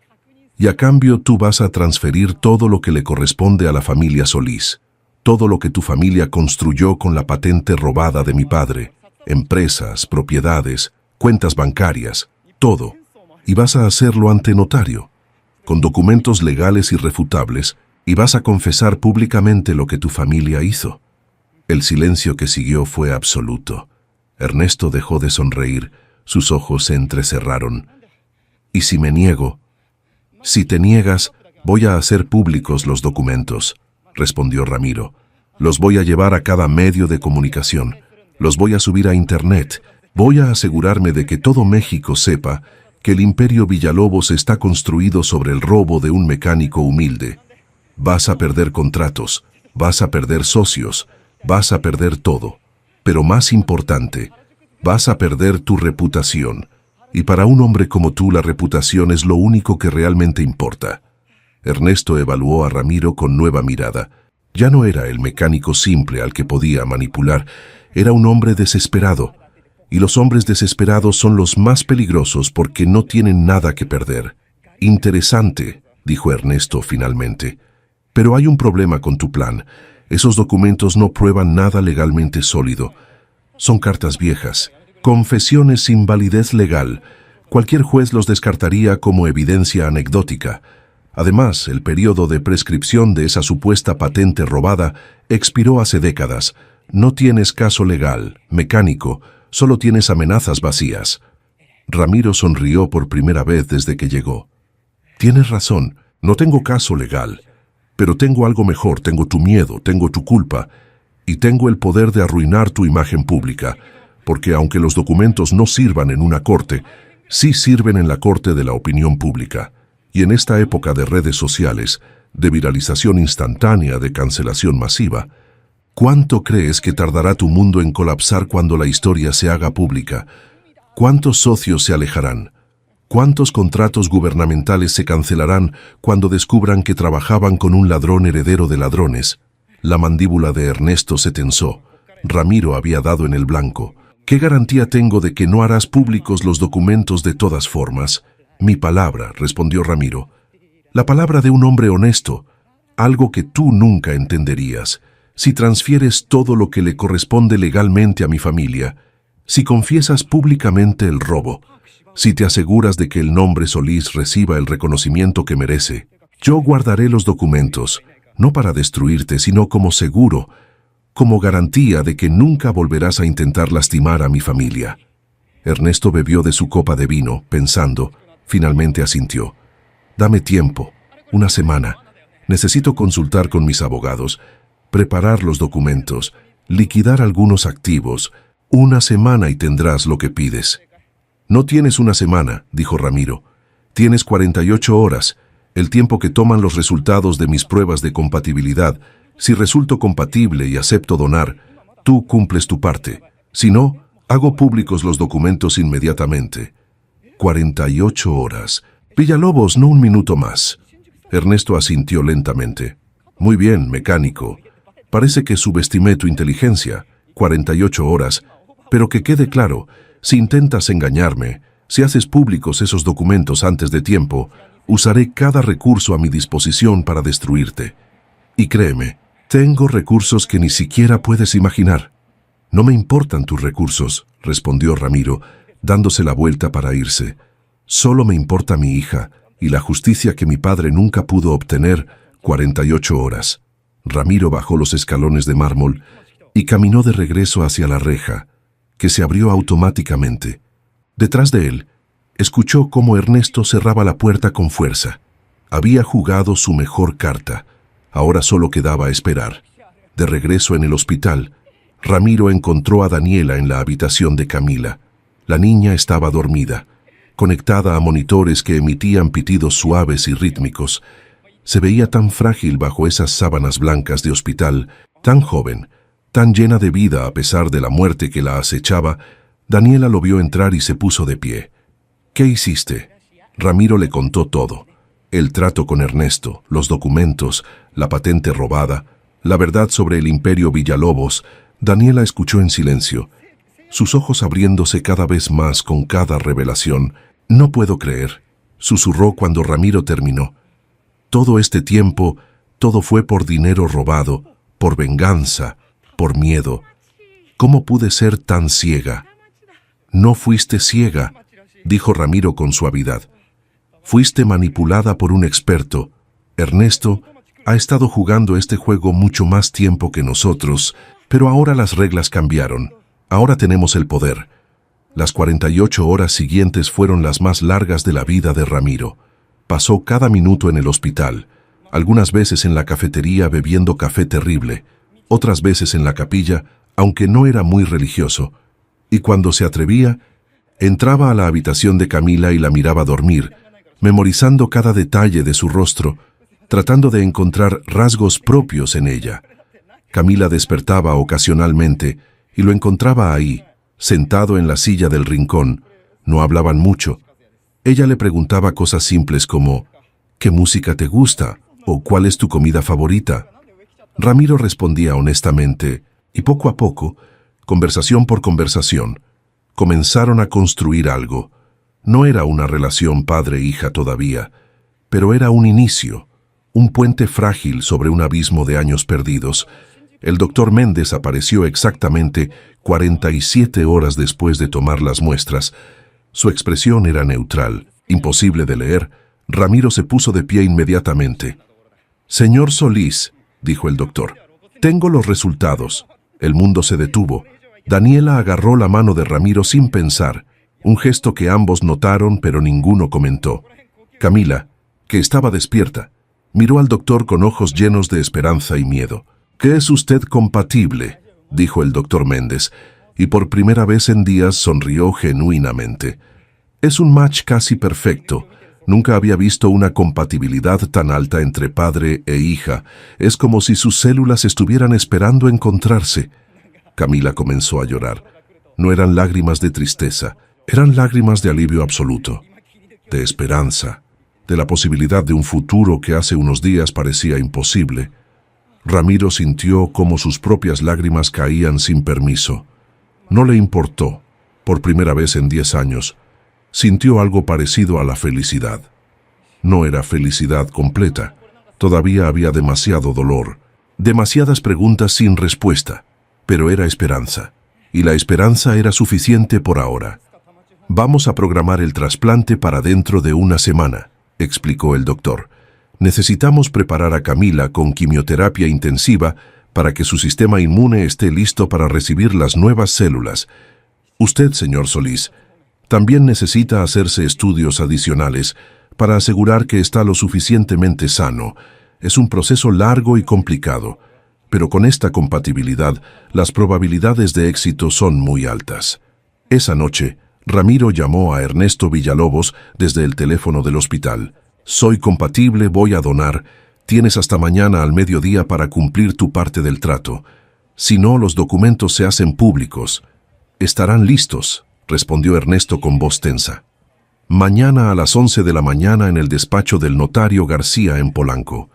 Y a cambio tú vas a transferir todo lo que le corresponde a la familia Solís. Todo lo que tu familia construyó con la patente robada de mi padre. Empresas, propiedades, cuentas bancarias, todo. Y vas a hacerlo ante notario, con documentos legales irrefutables, y vas a confesar públicamente lo que tu familia hizo. El silencio que siguió fue absoluto. Ernesto dejó de sonreír, sus ojos se entrecerraron. ¿Y si me niego? Si te niegas, voy a hacer públicos los documentos, respondió Ramiro. Los voy a llevar a cada medio de comunicación. Los voy a subir a Internet. Voy a asegurarme de que todo México sepa que el Imperio Villalobos está construido sobre el robo de un mecánico humilde. Vas a perder contratos, vas a perder socios, vas a perder todo. Pero más importante, vas a perder tu reputación. Y para un hombre como tú, la reputación es lo único que realmente importa. Ernesto evaluó a Ramiro con nueva mirada. Ya no era el mecánico simple al que podía manipular, era un hombre desesperado. Y los hombres desesperados son los más peligrosos porque no tienen nada que perder. Interesante, dijo Ernesto finalmente. Pero hay un problema con tu plan. Esos documentos no prueban nada legalmente sólido. Son cartas viejas, confesiones sin validez legal. Cualquier juez los descartaría como evidencia anecdótica. Además, el periodo de prescripción de esa supuesta patente robada expiró hace décadas. No tienes caso legal, mecánico, solo tienes amenazas vacías. Ramiro sonrió por primera vez desde que llegó. Tienes razón, no tengo caso legal, pero tengo algo mejor, tengo tu miedo, tengo tu culpa, y tengo el poder de arruinar tu imagen pública, porque aunque los documentos no sirvan en una corte, sí sirven en la corte de la opinión pública. Y en esta época de redes sociales, de viralización instantánea, de cancelación masiva, ¿cuánto crees que tardará tu mundo en colapsar cuando la historia se haga pública? ¿Cuántos socios se alejarán? ¿Cuántos contratos gubernamentales se cancelarán cuando descubran que trabajaban con un ladrón heredero de ladrones? La mandíbula de Ernesto se tensó. Ramiro había dado en el blanco. ¿Qué garantía tengo de que no harás públicos los documentos de todas formas? Mi palabra, respondió Ramiro. La palabra de un hombre honesto, algo que tú nunca entenderías. Si transfieres todo lo que le corresponde legalmente a mi familia, si confiesas públicamente el robo, si te aseguras de que el nombre Solís reciba el reconocimiento que merece, yo guardaré los documentos, no para destruirte, sino como seguro, como garantía de que nunca volverás a intentar lastimar a mi familia. Ernesto bebió de su copa de vino, pensando. Finalmente asintió. Dame tiempo, una semana. Necesito consultar con mis abogados, preparar los documentos, liquidar algunos activos. Una semana y tendrás lo que pides. No tienes una semana, dijo Ramiro. Tienes 48 horas, el tiempo que toman los resultados de mis pruebas de compatibilidad. Si resulto compatible y acepto donar, tú cumples tu parte. Si no, hago públicos los documentos inmediatamente. 48 horas. Villalobos, no un minuto más. Ernesto asintió lentamente. Muy bien, mecánico. Parece que subestimé tu inteligencia. 48 horas. Pero que quede claro, si intentas engañarme, si haces públicos esos documentos antes de tiempo, usaré cada recurso a mi disposición para destruirte. Y créeme, tengo recursos que ni siquiera puedes imaginar. No me importan tus recursos, respondió Ramiro, dándose la vuelta para irse. Solo me importa mi hija y la justicia que mi padre nunca pudo obtener. 48 horas. Ramiro bajó los escalones de mármol y caminó de regreso hacia la reja, que se abrió automáticamente. Detrás de él, escuchó cómo Ernesto cerraba la puerta con fuerza. Había jugado su mejor carta. Ahora solo quedaba esperar. De regreso en el hospital, Ramiro encontró a Daniela en la habitación de Camila. La niña estaba dormida, conectada a monitores que emitían pitidos suaves y rítmicos. Se veía tan frágil bajo esas sábanas blancas de hospital Tan joven, tan llena de vida a pesar de la muerte que la acechaba, Daniela lo vio entrar y se puso de pie. ¿Qué hiciste? Ramiro le contó todo. El trato con Ernesto, los documentos, la patente robada, la verdad sobre el imperio Villalobos. Daniela escuchó en silencio, sus ojos abriéndose cada vez más con cada revelación. «No puedo creer», susurró cuando Ramiro terminó. «Todo este tiempo, todo fue por dinero robado, por venganza, por miedo. ¿Cómo pude ser tan ciega?» «No fuiste ciega», dijo Ramiro con suavidad. «Fuiste manipulada por un experto. Ernesto ha estado jugando este juego mucho más tiempo que nosotros, pero ahora las reglas cambiaron. Ahora tenemos el poder». Las 48 horas siguientes fueron las más largas de la vida de Ramiro. Pasó cada minuto en el hospital, algunas veces en la cafetería bebiendo café terrible, otras veces en la capilla, aunque no era muy religioso. Y cuando se atrevía, entraba a la habitación de Camila y la miraba dormir, memorizando cada detalle de su rostro, tratando de encontrar rasgos propios en ella. Camila despertaba ocasionalmente y lo encontraba ahí, sentado en la silla del rincón. No hablaban mucho. Ella le preguntaba cosas simples como ¿qué música te gusta? ¿O cuál es tu comida favorita? Ramiro respondía honestamente, y poco a poco, conversación por conversación, comenzaron a construir algo. No era una relación padre-hija todavía, pero era un inicio, un puente frágil sobre un abismo de años perdidos. El doctor Méndez apareció exactamente 47 horas después de tomar las muestras. Su expresión era neutral, imposible de leer. Ramiro se puso de pie inmediatamente. «Señor Solís», dijo el doctor, «tengo los resultados». El mundo se detuvo. Daniela agarró la mano de Ramiro sin pensar, un gesto que ambos notaron pero ninguno comentó. Camila, que estaba despierta, miró al doctor con ojos llenos de esperanza y miedo. «¿Qué es usted compatible?», dijo el doctor Méndez, y por primera vez en días sonrió genuinamente. «Es un match casi perfecto. Nunca había visto una compatibilidad tan alta entre padre e hija. Es como si sus células estuvieran esperando encontrarse». Camila comenzó a llorar. No eran lágrimas de tristeza, eran lágrimas de alivio absoluto, de esperanza, de la posibilidad de un futuro que hace unos días parecía imposible. Ramiro sintió cómo sus propias lágrimas caían sin permiso. No le importó. Por primera vez en 10 años, sintió algo parecido a la felicidad. No era felicidad completa. Todavía había demasiado dolor, demasiadas preguntas sin respuesta, pero era esperanza. Y la esperanza era suficiente por ahora. «Vamos a programar el trasplante para dentro de una semana», explicó el doctor. «Necesitamos preparar a Camila con quimioterapia intensiva para que su sistema inmune esté listo para recibir las nuevas células. Usted, señor Solís, también necesita hacerse estudios adicionales para asegurar que está lo suficientemente sano. Es un proceso largo y complicado, pero con esta compatibilidad, las probabilidades de éxito son muy altas». Esa noche, Ramiro llamó a Ernesto Villalobos desde el teléfono del hospital. «Soy compatible, voy a donar. Tienes hasta mañana al mediodía para cumplir tu parte del trato. Si no, los documentos se hacen públicos». «Estarán listos», respondió Ernesto con voz tensa. «Mañana a las 11 de la mañana en el despacho del notario García en Polanco.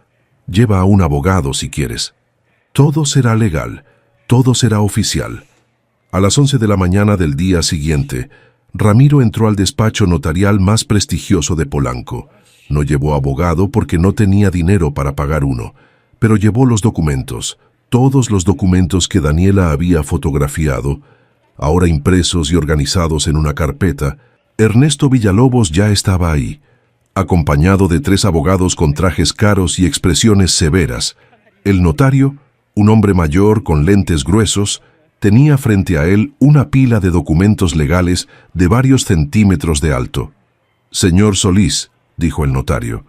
Lleva a un abogado si quieres. Todo será legal, todo será oficial». A las 11 de la mañana del día siguiente, Ramiro entró al despacho notarial más prestigioso de Polanco. No llevó abogado porque no tenía dinero para pagar uno, pero llevó los documentos, todos los documentos que Daniela había fotografiado, ahora impresos y organizados en una carpeta. Ernesto Villalobos ya estaba ahí, acompañado de 3 abogados con trajes caros y expresiones severas. El notario, un hombre mayor con lentes gruesos, tenía frente a él una pila de documentos legales de varios centímetros de alto. «Señor Solís», dijo el notario,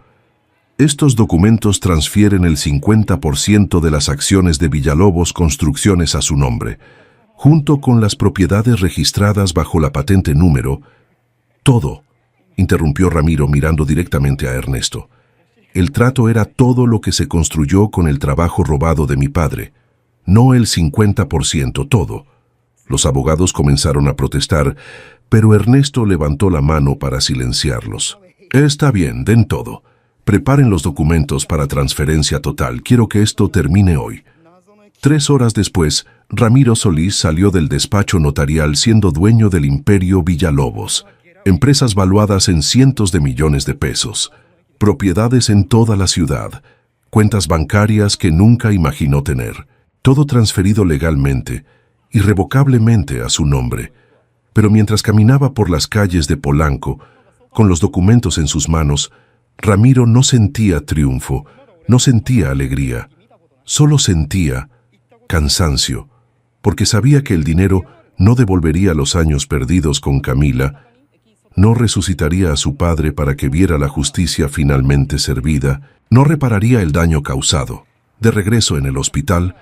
«estos documentos transfieren el 50% de las acciones de Villalobos Construcciones a su nombre, junto con las propiedades registradas bajo la patente número». «Todo», interrumpió Ramiro mirando directamente a Ernesto. «El trato era todo lo que se construyó con el trabajo robado de mi padre. no el 50%, todo. Los abogados comenzaron a protestar, pero Ernesto levantó la mano para silenciarlos. Está bien, den todo. Preparen los documentos para transferencia total. Quiero que esto termine hoy. 3 horas después, Ramiro Solís salió del despacho notarial siendo dueño del Imperio Villalobos, empresas valuadas en cientos de millones de pesos, propiedades en toda la ciudad, cuentas bancarias que nunca imaginó tener, todo transferido legalmente, irrevocablemente a su nombre. Pero mientras caminaba por las calles de Polanco, con los documentos en sus manos, Ramiro no sentía triunfo, no sentía alegría, solo sentía cansancio, porque sabía que el dinero no devolvería los años perdidos con Camila, no resucitaría a su padre para que viera la justicia finalmente servida, no repararía el daño causado. De regreso en el hospital,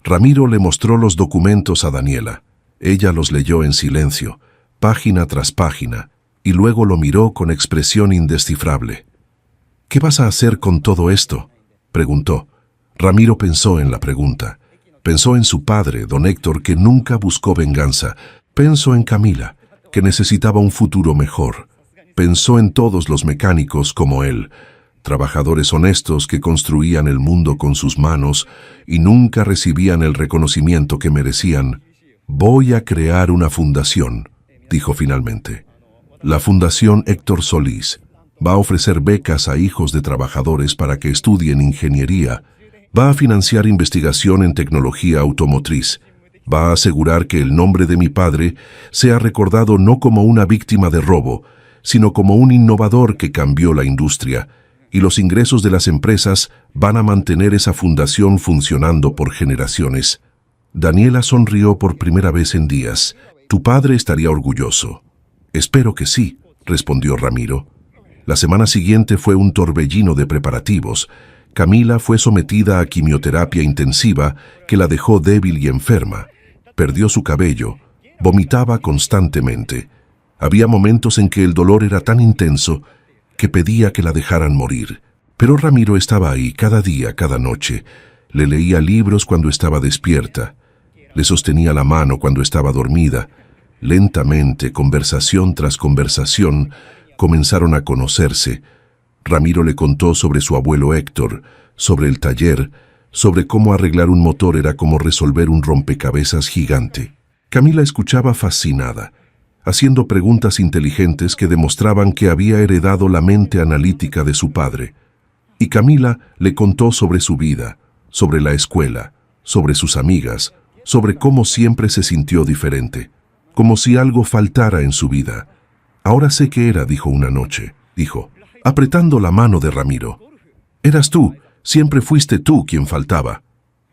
Ramiro le mostró los documentos a Daniela. Ella los leyó en silencio, página tras página, y luego lo miró con expresión indescifrable. «¿Qué vas a hacer con todo esto?», preguntó. Ramiro pensó en la pregunta. Pensó en su padre, don Héctor, que nunca buscó venganza. Pensó en Camila, que necesitaba un futuro mejor. Pensó en todos los mecánicos como él, trabajadores honestos que construían el mundo con sus manos y nunca recibían el reconocimiento que merecían. «Voy a crear una fundación», dijo finalmente. La Fundación Héctor Solís va a ofrecer becas a hijos de trabajadores para que estudien ingeniería, va a financiar investigación en tecnología automotriz, va a asegurar que el nombre de mi padre sea recordado no como una víctima de robo, sino como un innovador que cambió la industria, y los ingresos de las empresas van a mantener esa fundación funcionando por generaciones. Daniela sonrió por primera vez en días. «Tu padre estaría orgulloso». «Espero que sí», respondió Ramiro. La semana siguiente fue un torbellino de preparativos. Camila fue sometida a quimioterapia intensiva que la dejó débil y enferma. Perdió su cabello, vomitaba constantemente. Había momentos en que el dolor era tan intenso que pedía que la dejaran morir. Pero Ramiro estaba ahí cada día, cada noche. Le leía libros cuando estaba despierta. Le sostenía la mano cuando estaba dormida. Lentamente, conversación tras conversación, comenzaron a conocerse. Ramiro le contó sobre su abuelo Héctor, sobre el taller, sobre cómo arreglar un motor era como resolver un rompecabezas gigante. Camila escuchaba fascinada, haciendo preguntas inteligentes que demostraban que había heredado la mente analítica de su padre. Y Camila le contó sobre su vida, sobre la escuela, sobre sus amigas, sobre cómo siempre se sintió diferente, como si algo faltara en su vida. «Ahora sé qué era», dijo una noche, apretando la mano de Ramiro. «Eras tú, siempre fuiste tú quien faltaba».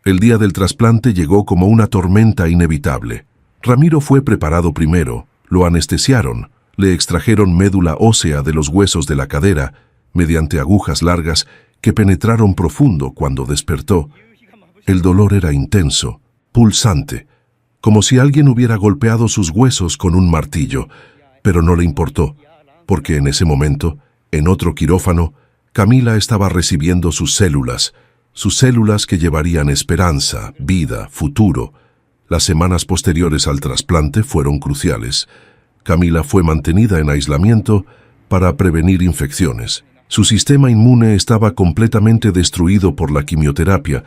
El día del trasplante llegó como una tormenta inevitable. Ramiro fue preparado primero, lo anestesiaron, le extrajeron médula ósea de los huesos de la cadera, mediante agujas largas que penetraron profundo cuando despertó. El dolor era intenso, pulsante, como si alguien hubiera golpeado sus huesos con un martillo, pero no le importó, porque en ese momento, en otro quirófano, Camila estaba recibiendo sus células que llevarían esperanza, vida, futuro. Las semanas posteriores al trasplante fueron cruciales. Camila fue mantenida en aislamiento para prevenir infecciones. Su sistema inmune estaba completamente destruido por la quimioterapia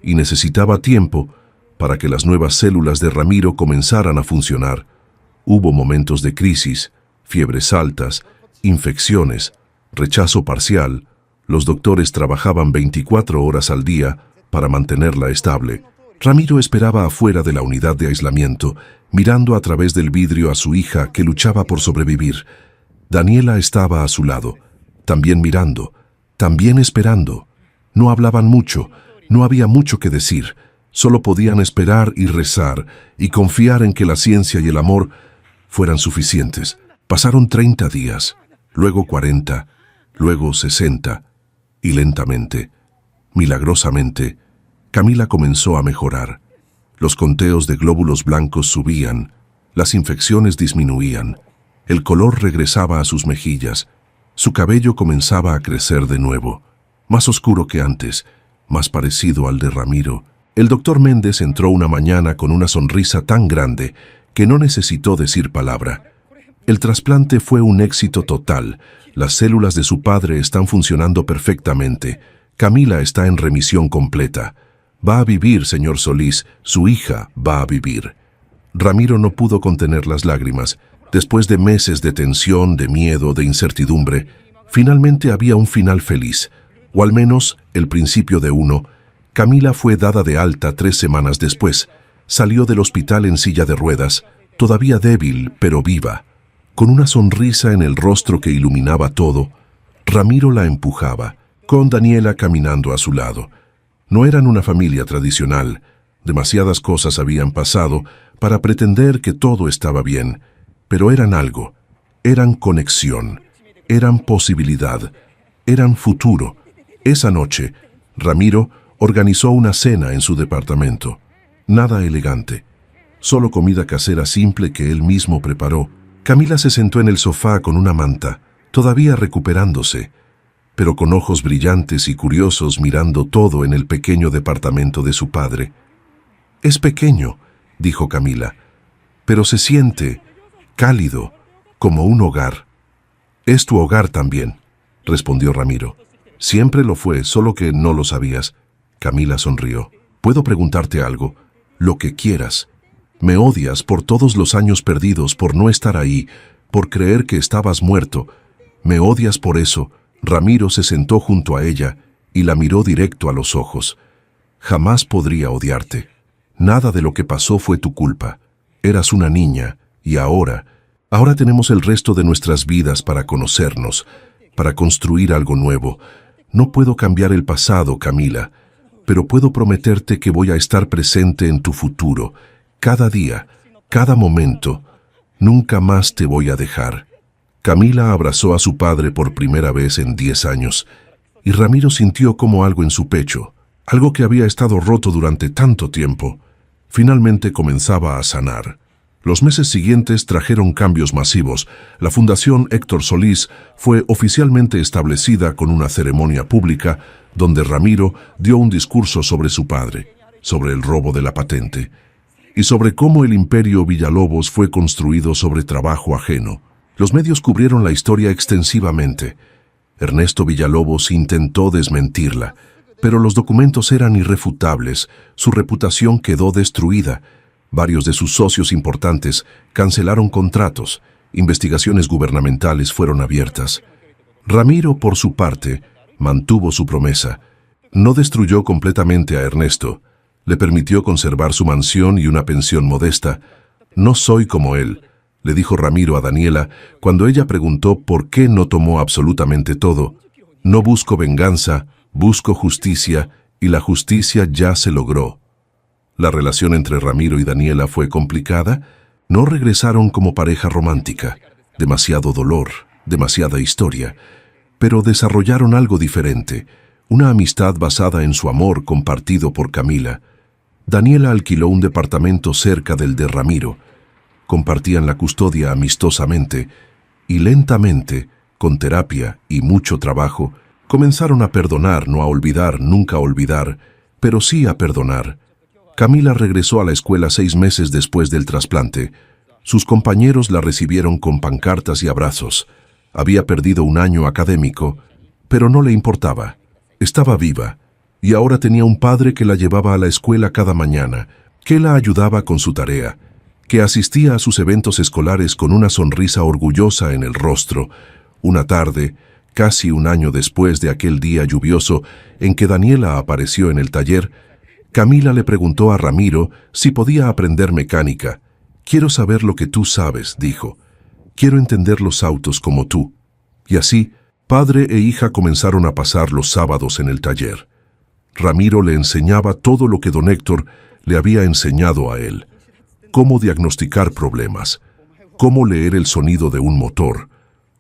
y necesitaba tiempo para que las nuevas células de Ramiro comenzaran a funcionar. Hubo momentos de crisis, fiebres altas, infecciones, rechazo parcial. Los doctores trabajaban 24 horas al día para mantenerla estable. Ramiro esperaba afuera de la unidad de aislamiento, mirando a través del vidrio a su hija que luchaba por sobrevivir. Daniela estaba a su lado, también mirando, también esperando. No hablaban mucho, no había mucho que decir. Solo podían esperar y rezar y confiar en que la ciencia y el amor fueran suficientes. Pasaron 30 días, luego 40, luego 60, y lentamente, milagrosamente, Camila comenzó a mejorar. Los conteos de glóbulos blancos subían, las infecciones disminuían, el color regresaba a sus mejillas, su cabello comenzaba a crecer de nuevo, más oscuro que antes, más parecido al de Ramiro. El doctor Méndez entró una mañana con una sonrisa tan grande que no necesitó decir palabra. El trasplante fue un éxito total. Las células de su padre están funcionando perfectamente. Camila está en remisión completa. Va a vivir, señor Solís. Su hija va a vivir. Ramiro no pudo contener las lágrimas. Después de meses de tensión, de miedo, de incertidumbre, finalmente había un final feliz, o al menos el principio de uno. Camila fue dada de alta 3 semanas después. Salió del hospital en silla de ruedas, todavía débil, pero viva. Con una sonrisa en el rostro que iluminaba todo, Ramiro la empujaba, con Daniela caminando a su lado. No eran una familia tradicional. Demasiadas cosas habían pasado para pretender que todo estaba bien, pero eran algo. Eran conexión, eran posibilidad, eran futuro. Esa noche, Ramiro organizó una cena en su departamento. Nada elegante, solo comida casera simple que él mismo preparó. Camila se sentó en el sofá con una manta, todavía recuperándose, pero con ojos brillantes y curiosos mirando todo en el pequeño departamento de su padre. «Es pequeño», dijo Camila, «pero se siente cálido, como un hogar». «Es tu hogar también», respondió Ramiro. «Siempre lo fue, solo que no lo sabías». Camila sonrió. «¿Puedo preguntarte algo? Lo que quieras. Me odias por todos los años perdidos, por no estar ahí, por creer que estabas muerto. Me odias por eso». Ramiro se sentó junto a ella y la miró directo a los ojos. «Jamás podría odiarte. Nada de lo que pasó fue tu culpa. Eras una niña y ahora tenemos el resto de nuestras vidas para conocernos, para construir algo nuevo. No puedo cambiar el pasado, Camila, pero puedo prometerte que voy a estar presente en tu futuro, cada día, cada momento. Nunca más te voy a dejar». Camila abrazó a su padre por primera vez en 10 años, y Ramiro sintió como algo en su pecho, algo que había estado roto durante tanto tiempo, finalmente comenzaba a sanar. Los meses siguientes trajeron cambios masivos. La Fundación Héctor Solís fue oficialmente establecida con una ceremonia pública donde Ramiro dio un discurso sobre su padre, sobre el robo de la patente, y sobre cómo el imperio Villalobos fue construido sobre trabajo ajeno. Los medios cubrieron la historia extensivamente. Ernesto Villalobos intentó desmentirla, pero los documentos eran irrefutables. Su reputación quedó destruida. Varios de sus socios importantes cancelaron contratos. Investigaciones gubernamentales fueron abiertas. Ramiro, por su parte, mantuvo su promesa. No destruyó completamente a Ernesto. Le permitió conservar su mansión y una pensión modesta. «No soy como él», le dijo Ramiro a Daniela cuando ella preguntó por qué no tomó absolutamente todo. «No busco venganza, busco justicia, y la justicia ya se logró». La relación entre Ramiro y Daniela fue complicada. No regresaron como pareja romántica. Demasiado dolor, demasiada historia. Pero desarrollaron algo diferente, una amistad basada en su amor compartido por Camila. Daniela alquiló un departamento cerca del de Ramiro. Compartían la custodia amistosamente y lentamente, con terapia y mucho trabajo, comenzaron a perdonar, no a olvidar, nunca olvidar, pero sí a perdonar. Camila regresó a la escuela 6 meses después del trasplante. Sus compañeros la recibieron con pancartas y abrazos. Había perdido un año académico, pero no le importaba. Estaba viva, y ahora tenía un padre que la llevaba a la escuela cada mañana, que la ayudaba con su tarea, que asistía a sus eventos escolares con una sonrisa orgullosa en el rostro. Una tarde, casi un año después de aquel día lluvioso en que Daniela apareció en el taller, Camila le preguntó a Ramiro si podía aprender mecánica. «Quiero saber lo que tú sabes», dijo. «Quiero entender los autos como tú». Y así, padre e hija comenzaron a pasar los sábados en el taller. Ramiro le enseñaba todo lo que don Héctor le había enseñado a él. Cómo diagnosticar problemas, cómo leer el sonido de un motor,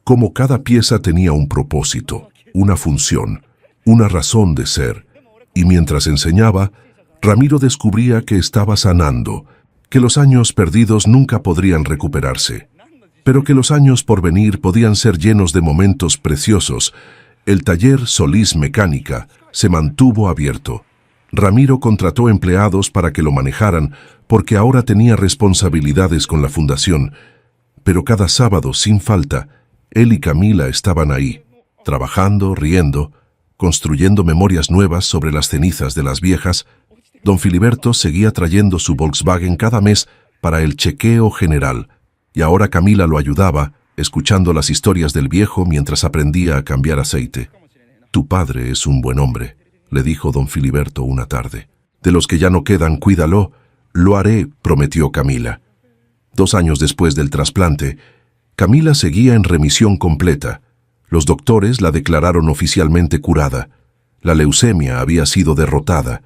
cómo cada pieza tenía un propósito, una función, una razón de ser. Y mientras enseñaba, Ramiro descubría que estaba sanando, que los años perdidos nunca podrían recuperarse, pero que los años por venir podían ser llenos de momentos preciosos. El taller Solís Mecánica se mantuvo abierto. Ramiro contrató empleados para que lo manejaran porque ahora tenía responsabilidades con la fundación, pero cada sábado, sin falta, él y Camila estaban ahí, trabajando, riendo, construyendo memorias nuevas sobre las cenizas de las viejas. Don Filiberto seguía trayendo su Volkswagen cada mes para el chequeo general, y ahora Camila lo ayudaba, escuchando las historias del viejo mientras aprendía a cambiar aceite. «Tu padre es un buen hombre», le dijo don Filiberto una tarde. «De los que ya no quedan, cuídalo». «Lo haré», prometió Camila. 2 años después del trasplante, Camila seguía en remisión completa. Los doctores la declararon oficialmente curada. La leucemia había sido derrotada.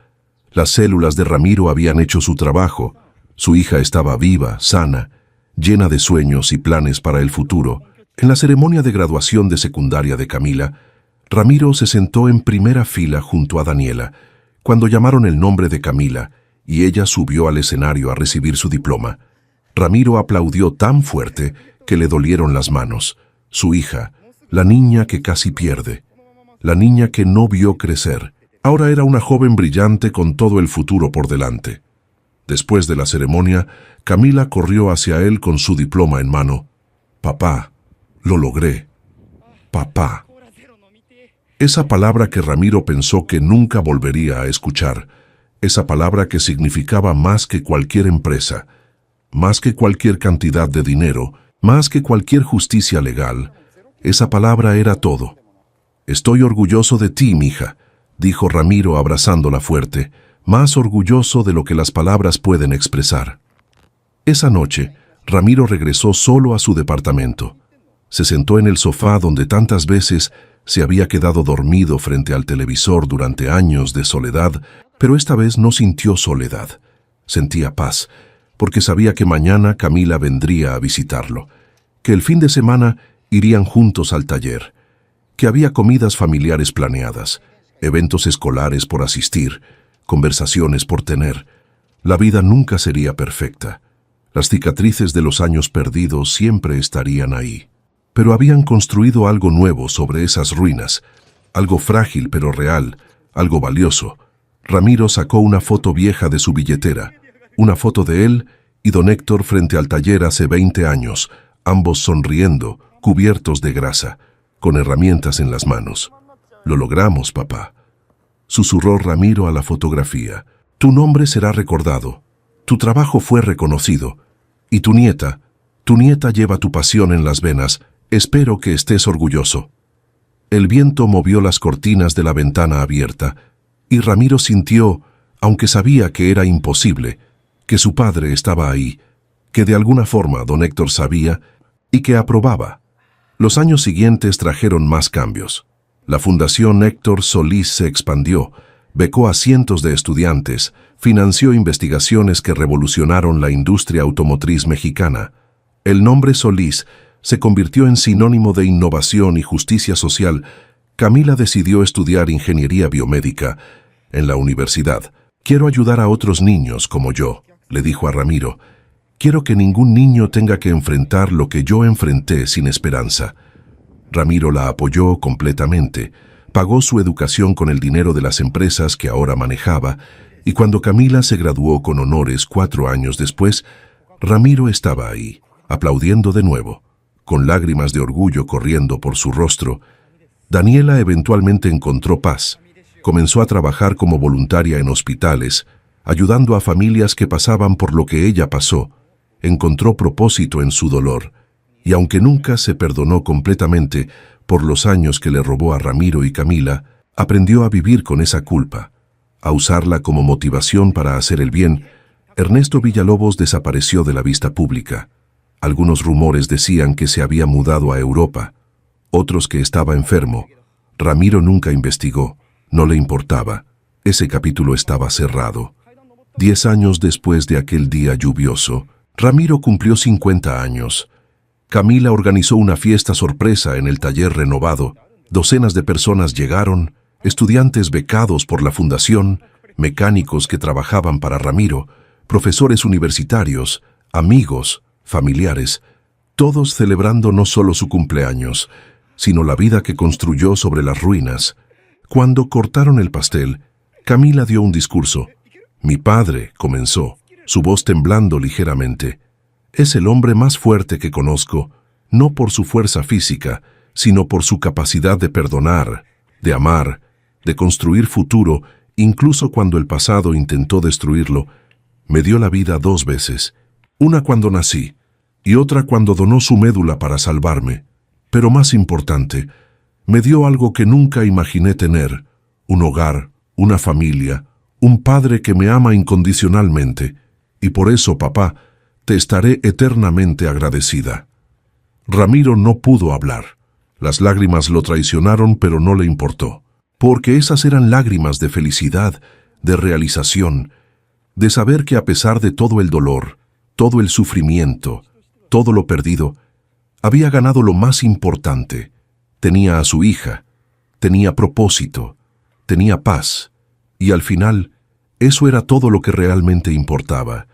Las células de Ramiro habían hecho su trabajo. Su hija estaba viva, sana, llena de sueños y planes para el futuro. En la ceremonia de graduación de secundaria de Camila, Ramiro se sentó en primera fila junto a Daniela, cuando llamaron el nombre de Camila, y ella subió al escenario a recibir su diploma. Ramiro aplaudió tan fuerte que le dolieron las manos. Su hija, la niña que casi pierde, la niña que no vio crecer, ahora era una joven brillante con todo el futuro por delante. Después de la ceremonia, Camila corrió hacia él con su diploma en mano. «Papá, lo logré. Papá». Esa palabra que Ramiro pensó que nunca volvería a escuchar, esa palabra que significaba más que cualquier empresa, más que cualquier cantidad de dinero, más que cualquier justicia legal, esa palabra era todo. «Estoy orgulloso de ti, mija», dijo Ramiro abrazándola fuerte, más orgulloso de lo que las palabras pueden expresar. Esa noche, Ramiro regresó solo a su departamento. Se sentó en el sofá donde tantas veces se había quedado dormido frente al televisor durante años de soledad, pero esta vez no sintió soledad. Sentía paz, porque sabía que mañana Camila vendría a visitarlo, que el fin de semana irían juntos al taller, que había comidas familiares planeadas, eventos escolares por asistir, conversaciones por tener. La vida nunca sería perfecta. Las cicatrices de los años perdidos siempre estarían ahí. Pero habían construido algo nuevo sobre esas ruinas, algo frágil pero real, algo valioso. Ramiro sacó una foto vieja de su billetera, una foto de él y don Héctor frente al taller hace 20 años, ambos sonriendo, cubiertos de grasa, con herramientas en las manos. «Lo logramos, papá», susurró Ramiro a la fotografía. «Tu nombre será recordado, tu trabajo fue reconocido, y tu nieta lleva tu pasión en las venas. Espero que estés orgulloso». El viento movió las cortinas de la ventana abierta, y Ramiro sintió, aunque sabía que era imposible, que su padre estaba ahí, que de alguna forma don Héctor sabía y que aprobaba. Los años siguientes trajeron más cambios. La Fundación Héctor Solís se expandió, becó a cientos de estudiantes, financió investigaciones que revolucionaron la industria automotriz mexicana. El nombre Solís se convirtió en sinónimo de innovación y justicia social. Camila decidió estudiar ingeniería biomédica en la universidad. «Quiero ayudar a otros niños como yo», le dijo a Ramiro. «Quiero que ningún niño tenga que enfrentar lo que yo enfrenté sin esperanza». Ramiro la apoyó completamente, pagó su educación con el dinero de las empresas que ahora manejaba, y cuando Camila se graduó con honores 4 años después, Ramiro estaba ahí, aplaudiendo de nuevo, con lágrimas de orgullo corriendo por su rostro. Daniela eventualmente encontró paz. Comenzó a trabajar como voluntaria en hospitales, ayudando a familias que pasaban por lo que ella pasó. Encontró propósito en su dolor, y aunque nunca se perdonó completamente por los años que le robó a Ramiro y Camila, aprendió a vivir con esa culpa, a usarla como motivación para hacer el bien. Ernesto Villalobos desapareció de la vista pública. Algunos rumores decían que se había mudado a Europa, otros que estaba enfermo. Ramiro nunca investigó, no le importaba. Ese capítulo estaba cerrado. 10 años después de aquel día lluvioso, Ramiro cumplió 50 años. Camila organizó una fiesta sorpresa en el taller renovado. Docenas de personas llegaron, estudiantes becados por la fundación, mecánicos que trabajaban para Ramiro, profesores universitarios, amigos, familiares, todos celebrando no solo su cumpleaños, sino la vida que construyó sobre las ruinas. Cuando cortaron el pastel, Camila dio un discurso. Mi padre, comenzó, su voz temblando ligeramente, es el hombre más fuerte que conozco, no por su fuerza física, sino por su capacidad de perdonar, de amar, de construir futuro, incluso cuando el pasado intentó destruirlo. Me dio la vida 2 veces, una cuando nací y otra cuando donó su médula para salvarme. Pero más importante, me dio algo que nunca imaginé tener, un hogar, una familia, un padre que me ama incondicionalmente, y por eso, papá, te estaré eternamente agradecida. Ramiro no pudo hablar. Las lágrimas lo traicionaron, pero no le importó, porque esas eran lágrimas de felicidad, de realización, de saber que a pesar de todo el dolor, todo el sufrimiento, todo lo perdido, había ganado lo más importante. Tenía a su hija, tenía propósito, tenía paz, y al final, eso era todo lo que realmente importaba.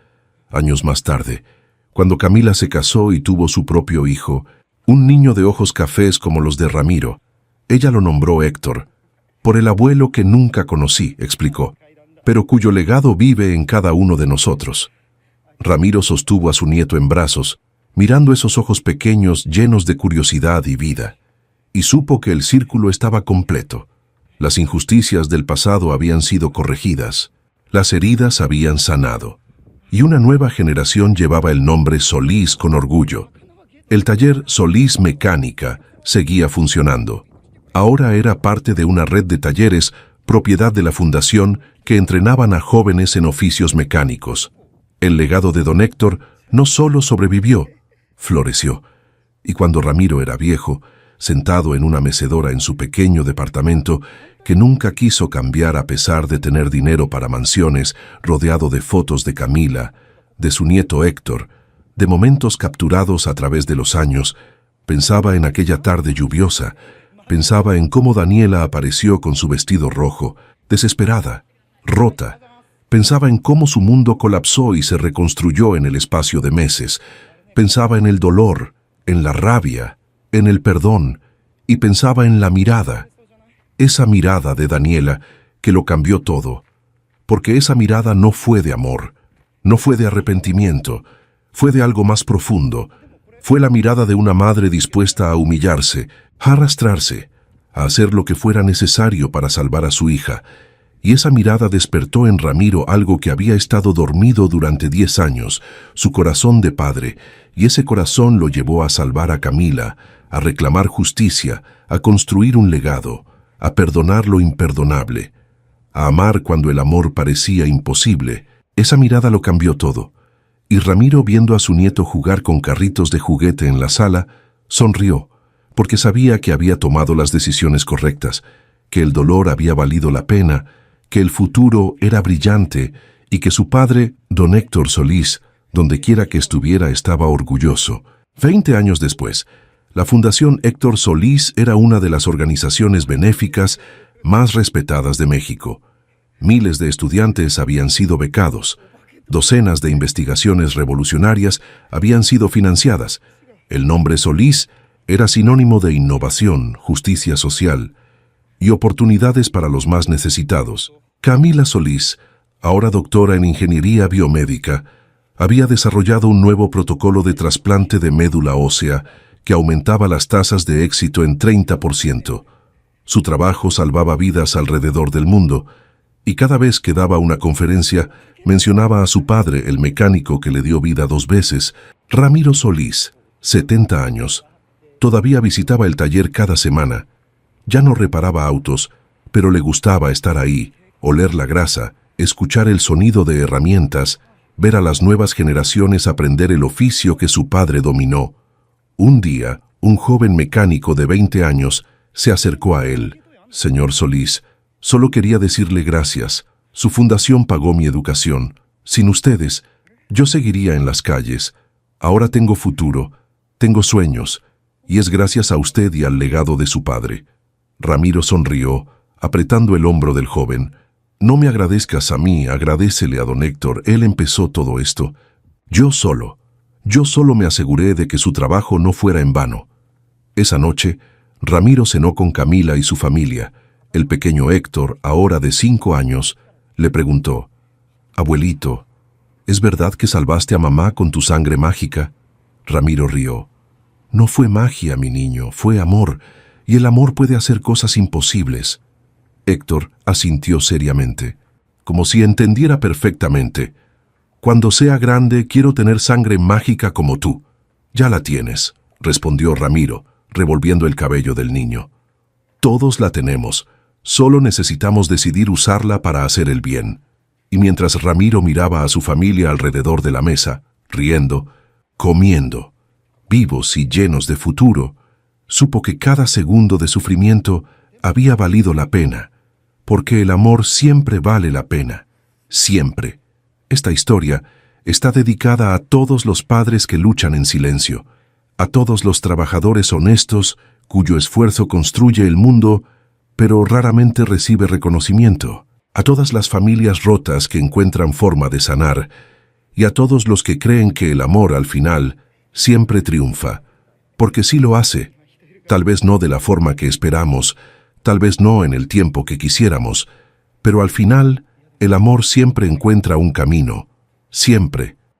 Años más tarde, cuando Camila se casó y tuvo su propio hijo, un niño de ojos cafés como los de Ramiro, ella lo nombró Héctor, por el abuelo que nunca conocí, explicó, pero cuyo legado vive en cada uno de nosotros. Ramiro sostuvo a su nieto en brazos, mirando esos ojos pequeños llenos de curiosidad y vida, y supo que el círculo estaba completo. Las injusticias del pasado habían sido corregidas, las heridas habían sanado, y una nueva generación llevaba el nombre Solís con orgullo. El taller Solís Mecánica seguía funcionando. Ahora era parte de una red de talleres, propiedad de la fundación, que entrenaban a jóvenes en oficios mecánicos. El legado de don Héctor no solo sobrevivió, floreció. Y cuando Ramiro era viejo, sentado en una mecedora en su pequeño departamento, que nunca quiso cambiar a pesar de tener dinero para mansiones, rodeado de fotos de Camila, de su nieto Héctor, de momentos capturados a través de los años, pensaba en aquella tarde lluviosa, pensaba en cómo Daniela apareció con su vestido rojo, desesperada, rota. Pensaba en cómo su mundo colapsó y se reconstruyó en el espacio de meses. Pensaba en el dolor, en la rabia, en el perdón, y pensaba en la mirada. Esa mirada de Daniela que lo cambió todo, porque esa mirada no fue de amor, no fue de arrepentimiento, fue de algo más profundo. Fue la mirada de una madre dispuesta a humillarse, a arrastrarse, a hacer lo que fuera necesario para salvar a su hija. Y esa mirada despertó en Ramiro algo que había estado dormido durante 10 años, su corazón de padre, y ese corazón lo llevó a salvar a Camila, a reclamar justicia, a construir un legado, a perdonar lo imperdonable, a amar cuando el amor parecía imposible. Esa mirada lo cambió todo. Y Ramiro, viendo a su nieto jugar con carritos de juguete en la sala, sonrió, porque sabía que había tomado las decisiones correctas, que el dolor había valido la pena, que el futuro era brillante y que su padre, don Héctor Solís, donde quiera que estuviera, estaba orgulloso. 20 años después, la Fundación Héctor Solís era una de las organizaciones benéficas más respetadas de México. Miles de estudiantes habían sido becados. Docenas de investigaciones revolucionarias habían sido financiadas. El nombre Solís era sinónimo de innovación, justicia social y oportunidades para los más necesitados. Camila Solís, ahora doctora en ingeniería biomédica, había desarrollado un nuevo protocolo de trasplante de médula ósea que aumentaba las tasas de éxito en 30%. Su trabajo salvaba vidas alrededor del mundo, y cada vez que daba una conferencia mencionaba a su padre, el mecánico que le dio vida 2 veces. Ramiro Solís, 70 años, todavía visitaba el taller cada semana. Ya no reparaba autos, pero le gustaba estar ahí, oler la grasa, escuchar el sonido de herramientas, ver a las nuevas generaciones aprender el oficio que su padre dominó. Un día, un joven mecánico de 20 años se acercó a él. Señor Solís, solo quería decirle gracias. Su fundación pagó mi educación. Sin ustedes, yo seguiría en las calles. Ahora tengo futuro, tengo sueños, y es gracias a usted y al legado de su padre. Ramiro sonrió, apretando el hombro del joven. No me agradezcas a mí, agradécele a don Héctor, él empezó todo esto. Yo solo me aseguré de que su trabajo no fuera en vano. Esa noche, Ramiro cenó con Camila y su familia. El pequeño Héctor, ahora de 5 años, le preguntó: «Abuelito, ¿es verdad que salvaste a mamá con tu sangre mágica?». Ramiro rió. «No fue magia, mi niño, fue amor, y el amor puede hacer cosas imposibles». Héctor asintió seriamente, como si entendiera perfectamente. «Cuando sea grande, quiero tener sangre mágica como tú». «Ya la tienes», respondió Ramiro, revolviendo el cabello del niño. «Todos la tenemos, solo necesitamos decidir usarla para hacer el bien». Y mientras Ramiro miraba a su familia alrededor de la mesa, riendo, comiendo, vivos y llenos de futuro, supo que cada segundo de sufrimiento había valido la pena, porque el amor siempre vale la pena, siempre. Esta historia está dedicada a todos los padres que luchan en silencio, a todos los trabajadores honestos cuyo esfuerzo construye el mundo, pero raramente recibe reconocimiento, a todas las familias rotas que encuentran forma de sanar, y a todos los que creen que el amor, al final, siempre triunfa, porque sí lo hace, tal vez no de la forma que esperamos, tal vez no en el tiempo que quisiéramos, pero al final, el amor siempre encuentra un camino, siempre,